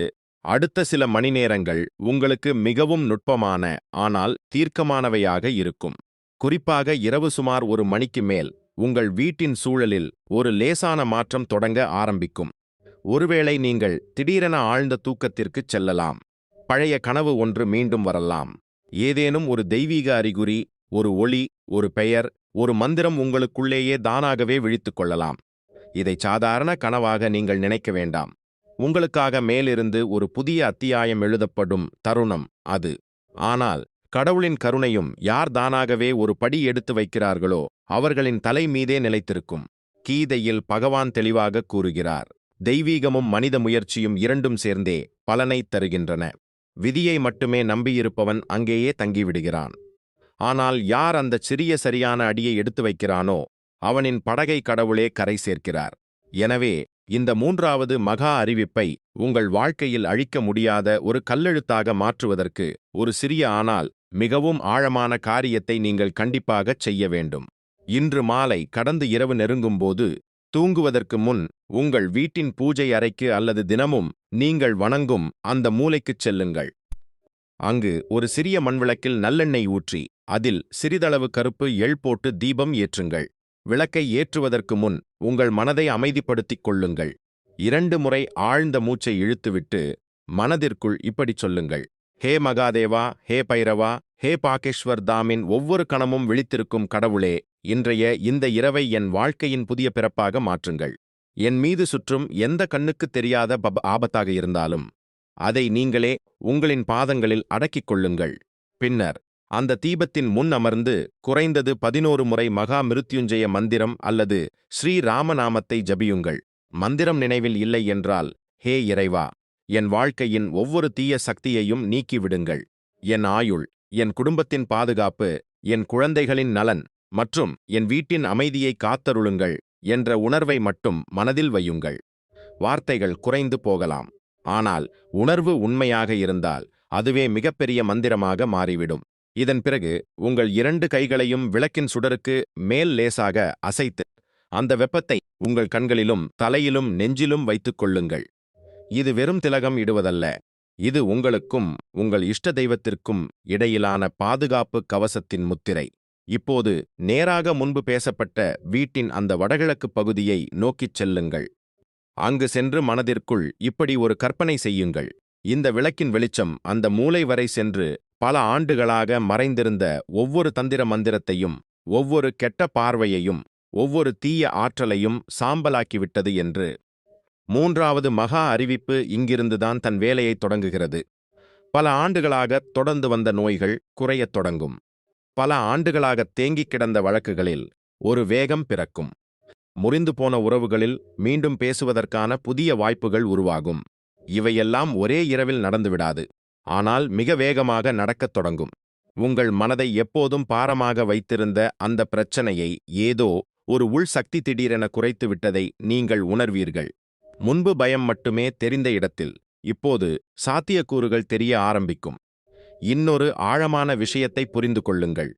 அடுத்த சில மணி நேரங்கள் உங்களுக்கு மிகவும் நுட்பமான ஆனால் தீர்க்கமானவையாக இருக்கும். குறிப்பாக இரவு சுமார் 1 மணிக்கு மேல் உங்கள் வீட்டின் சூழலில் ஒரு லேசான மாற்றம் தொடங்க ஆரம்பிக்கும். ஒருவேளை நீங்கள் திடீரென ஆழ்ந்த தூக்கத்திற்குச் செல்லலாம். பழைய கனவு ஒன்று மீண்டும் வரலாம். ஏதேனும் ஒரு தெய்வீக அறிகுறி, ஒரு ஒளி, ஒரு பெயர், ஒரு மந்திரம் உங்களுக்குள்ளேயே தானாகவே விழித்துக் கொள்ளலாம். இதை சாதாரண கனவாக நீங்கள் நினைக்க வேண்டாம். உங்களுக்காக மேலிருந்து ஒரு புதிய அத்தியாயம் எழுதப்படும் தருணம் அது. ஆனால் கடவுளின் கருணையும் யார் தானாகவே ஒரு படி எடுத்து வைக்கிறார்களோ அவர்களின் தலை மீதே நிலைத்திருக்கும். கீதையில் பகவான் தெளிவாக கூறுகிறார், தெய்வீகமும் மனித முயற்சியும் இரண்டும் சேர்ந்தே பலனைத் தருகின்றன. விதியை மட்டுமே நம்பியிருப்பவன் அங்கேயே தங்கிவிடுகிறான். ஆனால் யார் அந்தச் சிறிய சரியான அடியை எடுத்து வைக்கிறானோ அவனின் படகை கடவுளே கரை சேர்க்கிறார். எனவே இந்த மூன்றாவது மகா அறிவிப்பை உங்கள் வாழ்க்கையில் அழிக்க முடியாத ஒரு கல்லெழுத்தாக மாற்றுவதற்கு ஒரு சிறிய ஆனால் மிகவும் ஆழமான காரியத்தை நீங்கள் கண்டிப்பாகச் செய்ய வேண்டும். இன்று மாலை கடந்து இரவு நெருங்கும்போது தூங்குவதற்கு முன் உங்கள் வீட்டின் பூஜை அறைக்கு அல்லது தினமும் நீங்கள் வணங்கும் அந்த மூலைக்குச் செல்லுங்கள். அங்கு ஒரு சிறிய மண்விளக்கில் நல்லெண்ணெய் ஊற்றி அதில் சிறிதளவு கருப்பு எள் போட்டு தீபம் ஏற்றுங்கள். விளக்கை ஏற்றுவதற்கு முன் உங்கள் மனதை அமைதிப்படுத்திக் கொள்ளுங்கள். 2 முறை ஆழ்ந்த மூச்சை இழுத்துவிட்டு மனதிற்குள் இப்படிச் சொல்லுங்கள்: ஹே மகாதேவா, ஹே பைரவா, ஹே பாகேஷ்வர் தாமின் ஒவ்வொரு கணமும் விழித்திருக்கும் கடவுளே, இன்றைய இந்த இரவை என் வாழ்க்கையின் புதிய பிறப்பாக மாற்றுங்கள். என் மீது சுற்றும் எந்த கண்ணுக்குத் தெரியாத ஆபத்தாக இருந்தாலும் அதை நீங்களே உங்களின் பாதங்களில் அடக்கிக் கொள்ளுங்கள். பின்னர் அந்த தீபத்தின் முன் அமர்ந்து குறைந்தது 11 முறை மகா மிருத்யுஞ்சய மந்திரம் அல்லது ஸ்ரீ ராமநாமத்தை ஜபியுங்கள். மந்திரம் நினைவில் இல்லை என்றால், ஹே இறைவா, என் வாழ்க்கையின் ஒவ்வொரு தீய சக்தியையும் நீக்கிவிடுங்கள். என் ஆயுள், என் குடும்பத்தின் பாதுகாப்பு, என் குழந்தைகளின் நலன் மற்றும் என் வீட்டின் அமைதியை காத்தருளுங்கள் என்ற உணர்வை மட்டும் மனதில் வையுங்கள். வார்த்தைகள் குறைந்து போகலாம், ஆனால் உணர்வு உண்மையாக இருந்தால் அதுவே மிகப்பெரிய மந்திரமாக மாறிவிடும். இதன் பிறகு உங்கள் 2 கைகளையும் விளக்கின் சுடருக்கு மேல் லேசாக அசைத்து அந்த வெப்பத்தை உங்கள் கண்களிலும் தலையிலும் நெஞ்சிலும் வைத்துக் கொள்ளுங்கள். இது வெறும் திலகம் இடுவதல்ல, இது உங்களுக்கும் உங்கள் இஷ்ட தெய்வத்திற்கும் இடையிலான பாதுகாப்பு கவசத்தின் முத்திரை. இப்போது நேராக முன்பு பேசப்பட்ட வீட்டின் அந்த வடகிழக்கு பகுதியை நோக்கிச் செல்லுங்கள். அங்கு சென்று மனதிற்குள் இப்படி ஒரு கற்பனை செய்யுங்கள்: இந்த விளக்கின் வெளிச்சம் அந்த மூலை வரை சென்று பல ஆண்டுகளாக மறைந்திருந்த ஒவ்வொரு தந்திர மந்திரத்தையும், ஒவ்வொரு கெட்ட பார்வையையும், ஒவ்வொரு தீய ஆற்றலையும் சாம்பலாக்கிவிட்டது என்று. 3வது மகா அறிவிப்பு இங்கிருந்துதான் தன் வேலையை தொடங்குகிறது. பல ஆண்டுகளாக தொடர்ந்து வந்த நோய்கள் குறையத் தொடங்கும். பல ஆண்டுகளாக தேங்கிக் கிடந்த வழக்குகளில் ஒரு வேகம் பிறக்கும். முறிந்து போன உறவுகளில் மீண்டும் பேசுவதற்கான புதிய வாய்ப்புகள் உருவாகும். இவையெல்லாம் ஒரே இரவில் நடந்துவிடாது, ஆனால் மிக வேகமாக நடக்கத் தொடங்கும். உங்கள் மனதை எப்போதும் பாரமாக வைத்திருந்த அந்த பிரச்சனையை ஏதோ ஒரு உள் சக்தி திடீரென குறைத்து விட்டதை நீங்கள் உணர்வீர்கள். முன்பு பயம் மட்டுமே தெரிந்த இடத்தில் இப்போது சாத்தியக்கூறுகள் தெரிய ஆரம்பிக்கும். இன்னொரு ஆழமான விஷயத்தை புரிந்து கொள்ளுங்கள்: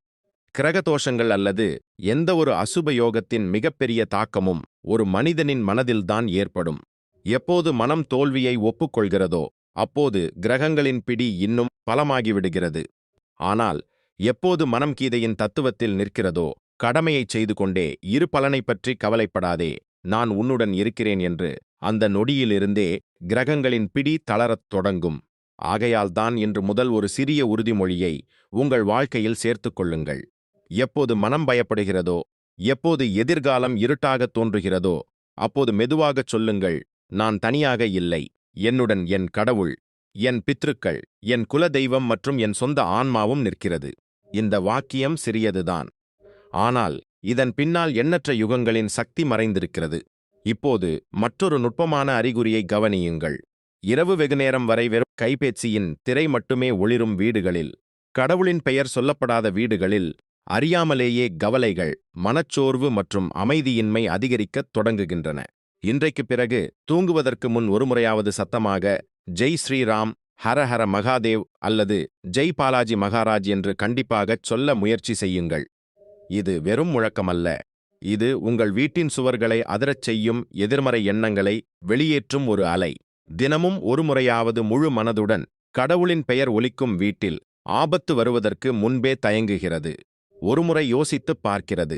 கிரகதோஷங்கள் அல்லது எந்த ஒரு அசுப யோகத்தின் மிகப்பெரிய தாக்கமும் ஒரு மனிதனின் மனதில்தான் ஏற்படும். எப்போது மனம் தோல்வியை ஒப்புக்கொள்கிறதோ அப்போது கிரகங்களின் பிடி இன்னும் பலமாகிவிடுகிறது. ஆனால் எப்போது மனம் கீதையின் தத்துவத்தில் நிற்கிறதோ, கடமையைச் செய்து கொண்டே இரு பலனை பற்றி கவலைப்படாதே, நான் உன்னுடன் இருக்கிறேன் என்று, அந்த நொடியிலிருந்தே கிரகங்களின் பிடி தளரத் தொடங்கும். ஆகையால்தான் இன்று முதல் ஒரு சிறிய உறுதிமொழியை உங்கள் வாழ்க்கையில் சேர்த்துக் கொள்ளுங்கள். எப்போது மனம் பயப்படுகிறதோ, எப்போது எதிர்காலம் இருட்டாகத் தோன்றுகிறதோ, அப்போது மெதுவாகச் சொல்லுங்கள்: நான் தனியாக இல்லை, என்னுடன் என் கடவுள், என் பித்ருக்கள், என் குல தெய்வம் மற்றும் என் சொந்த ஆன்மாவும் நிற்கிறது. இந்த வாக்கியம் சிறியதுதான், ஆனால் இதன் பின்னால் எண்ணற்ற யுகங்களின் சக்தி மறைந்திருக்கிறது. இப்போது மற்றொரு நுட்பமான அறிகுறியை கவனியுங்கள். இரவு வெகுநேரம் வரை வெறும் கைபேசியின் திரை மட்டுமே ஒளிரும் வீடுகளில், கடவுளின் பெயர் சொல்லப்படாத வீடுகளில், அறியாமலேயே கவலைகள், மனச்சோர்வு மற்றும் அமைதியின்மை அதிகரிக்கத் தொடங்குகின்றன. இன்றைக்கு பிறகு தூங்குவதற்கு முன் ஒருமுறையாவது சத்தமாக ஜெய் ஸ்ரீராம், ஹரஹர மகாதேவ் அல்லது ஜெய் பாலாஜி மகாராஜ் என்று கண்டிப்பாகச் சொல்ல முயற்சி செய்யுங்கள். இது வெறும் முழக்கமல்ல, இது உங்கள் வீட்டின் சுவர்களை அதிரச் செய்யும் எதிர்மறை எண்ணங்களை வெளியேற்றும் ஒரு அலை. தினமும் ஒருமுறையாவது முழு மனதுடன் கடவுளின் பெயர் ஒலிக்கும் வீட்டில் ஆபத்து வருவதற்கு முன்பே தயங்குகிறது, ஒருமுறை யோசித்துப் பார்க்கிறது.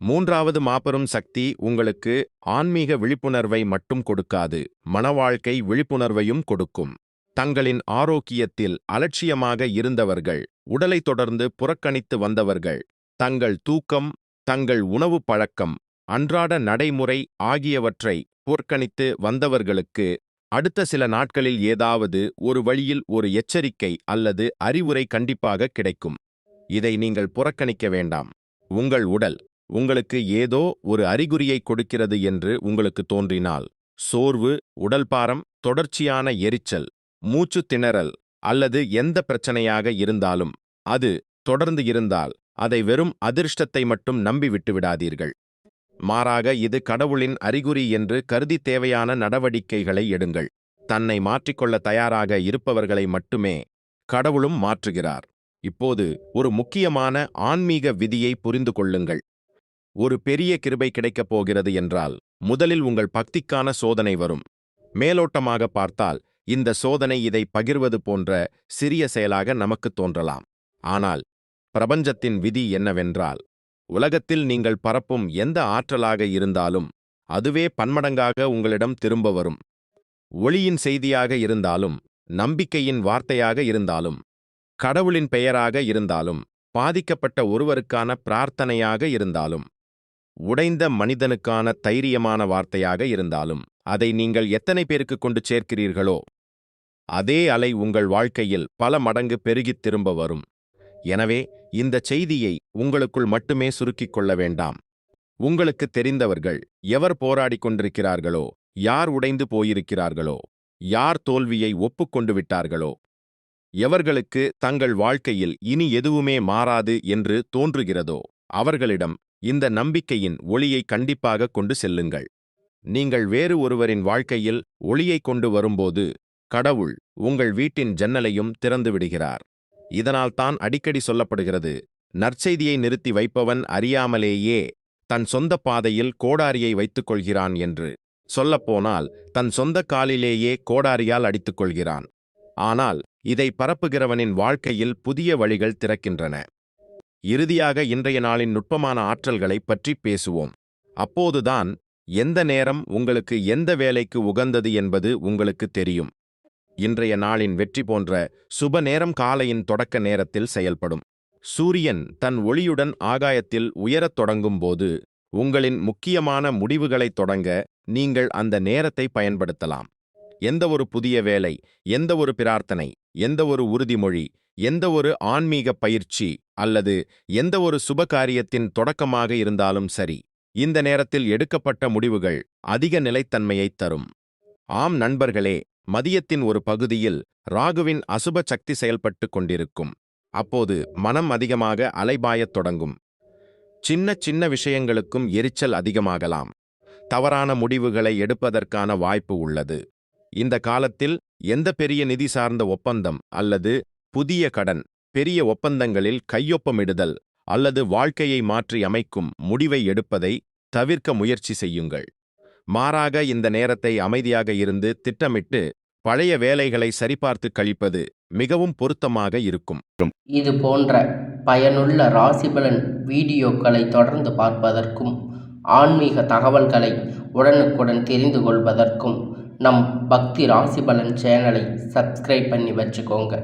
3வது மாபெரும் சக்தி உங்களுக்கு ஆன்மீக விழிப்புணர்வை மட்டும் கொடுக்காது, மனவாழ்க்கை விழிப்புணர்வையும் கொடுக்கும். தங்களின் ஆரோக்கியத்தில் அலட்சியமாக இருந்தவர்கள், உடலை தொடர்ந்து புறக்கணித்து வந்தவர்கள், தங்கள் தூக்கம், தங்கள் உணவு பழக்கம், அன்றாட நடைமுறை ஆகியவற்றை புறக்கணித்து வந்தவர்களுக்கு அடுத்த சில நாட்களில் ஏதாவது ஒரு வழியில் ஒரு எச்சரிக்கை அல்லது அறிவுரை கண்டிப்பாக கிடைக்கும். இதை நீங்கள் புறக்கணிக்க வேண்டாம். உங்கள் உடல், உங்களுக்கு ஏதோ ஒரு அறிகுறியை கொடுக்கிறது என்று உங்களுக்கு தோன்றினால், சோர்வு, உடல்பாரம், தொடர்ச்சியான எரிச்சல், மூச்சு திணறல் அல்லது எந்த பிரச்சனையாக இருந்தாலும், அது தொடர்ந்து இருந்தால் அதை வெறும் அதிர்ஷ்டத்தை மட்டும் நம்பி விட்டுவிடாதீர்கள். மாறாக இது கடவுளின் அறிகுறி என்று கருதி தேவையான நடவடிக்கைகளை எடுங்கள். தன்னை மாற்றிக்கொள்ள தயாராக இருப்பவர்களை மட்டுமே கடவுளும் மாற்றுகிறார். இப்போது ஒரு முக்கியமான ஆன்மீக விதியை புரிந்து கொள்ளுங்கள். ஒரு பெரிய கிருபை கிடைக்கப் போகிறது என்றால் முதலில் உங்கள் பக்திக்கான சோதனை வரும். மேலோட்டமாக பார்த்தால் இந்த சோதனை இதை பகிர்வது போன்ற சிறிய செயலாக நமக்கு தோன்றலாம். ஆனால் பிரபஞ்சத்தின் விதி என்னவென்றால், உலகத்தில் நீங்கள் பரப்பும் எந்த ஆற்றலாக இருந்தாலும் அதுவே பன்மடங்காக உங்களிடம் திரும்ப வரும். ஒளியின் செய்தியாக இருந்தாலும், நம்பிக்கையின் வார்த்தையாக இருந்தாலும், கடவுளின் பெயராக இருந்தாலும், பாதிக்கப்பட்ட ஒருவருக்கான பிரார்த்தனையாக இருந்தாலும், உடைந்த மனிதனுக்கான தைரியமான வார்த்தையாக இருந்தாலும், அதை நீங்கள் எத்தனை பேருக்கு கொண்டு சேர்க்கிறீர்களோ அதே அலை உங்கள் வாழ்க்கையில் பல மடங்கு பெருகித் திரும்ப வரும். எனவே இந்த செய்தியை உங்களுக்குள் மட்டுமே சுருக்கிக் கொள்ள வேண்டாம். உங்களுக்கு தெரிந்தவர்கள் எவர் போராடிக் கொண்டிருக்கிறார்களோ, யார் உடைந்து போயிருக்கிறார்களோ, யார் தோல்வியை ஒப்புக்கொண்டு விட்டார்களோ, எவர்களுக்கு தங்கள் வாழ்க்கையில் இனி எதுவுமே மாறாது என்று தோன்றுகிறதோ அவர்களிடம் இந்த நம்பிக்கையின் ஒளியை கண்டிப்பாக கொண்டு செல்லுங்கள். நீங்கள் வேறு ஒருவரின் வாழ்க்கையில் ஒளியை கொண்டு வரும்போது கடவுள் உங்கள் வீட்டின் ஜன்னலையும் திறந்து விடுகிறார். இதனால் தான் அடிக்கடி சொல்லப்படுகிறது, நற்செய்தியை நிறுத்தி வைப்பவன் அறியாமலேயே தன் சொந்த பாதையில் கோடாரியை வைத்துக் கொள்கிறான் என்று. சொல்லப்போனால் தன் சொந்த காலிலேயே கோடாரியால் அடித்துக் கொள்கிறான். ஆனால் இதை பரப்புகிறவனின் வாழ்க்கையில் புதிய வழிகள் திறக்கின்றன. இறுதியாக இன்றைய நாளின் நுட்பமான ஆற்றல்களை பற்றி பேசுவோம். அப்போதுதான் எந்த நேரம் உங்களுக்கு எந்த வேலைக்கு உகந்தது என்பது உங்களுக்கு தெரியும். இன்றைய நாளின் வெற்றி போன்ற சுப நேரம் காலையின் தொடக்க நேரத்தில் செயல்படும். சூரியன் தன் ஒளியுடன் ஆகாயத்தில் உயரத் தொடங்கும் போது உங்களின் முக்கியமான முடிவுகளைத் தொடங்க நீங்கள் அந்த நேரத்தை பயன்படுத்தலாம். எந்த ஒரு புதிய வேலை, எந்த ஒரு பிரார்த்தனை, எந்த ஒரு உறுதிமொழி, எந்த ஒரு ஆன்மீக பயிற்சி அல்லது எந்த ஒரு சுபகாரியத்தின் தொடக்கமாக இருந்தாலும் சரி, இந்த நேரத்தில் எடுக்கப்பட்ட முடிவுகள் அதிக நிலைத்தன்மையைத் தரும். ஆம் நண்பர்களே, மதியத்தின் ஒரு பகுதியில் ராகுவின் அசுப சக்தி செயல்பட்டு கொண்டிருக்கும். அப்போது மனம் அதிகமாக அலைபாயத் தொடங்கும். சின்ன சின்ன விஷயங்களுக்கும் எரிச்சல் அதிகமாகலாம். தவறான முடிவுகளை எடுப்பதற்கான வாய்ப்பு உள்ளது. இந்த காலத்தில் எந்த பெரிய நிதி சார்ந்த ஒப்பந்தம் அல்லது புதிய கடன், பெரிய ஒப்பந்தங்களில் கையொப்பமிடுதல் அல்லது வாழ்க்கையை மாற்றி அமைக்கும் முடிவை எடுப்பதை தவிர்க்க முயற்சி செய்யுங்கள். மாறாக இந்த நேரத்தை அமைதியாக இருந்து திட்டமிட்டு பழைய வேலைகளை சரிபார்த்து கழிப்பது மிகவும் பொருத்தமாக இருக்கும். இது போன்ற பயனுள்ள ராசிபலன் வீடியோக்களை தொடர்ந்து பார்ப்பதற்கும் ஆன்மீக தகவல்களை உடனுக்குடன் தெரிந்து கொள்வதற்கும் நம் பக்தி ராசிபலன் சேனலை சப்ஸ்கிரைப் பண்ணி வச்சுக்கோங்க.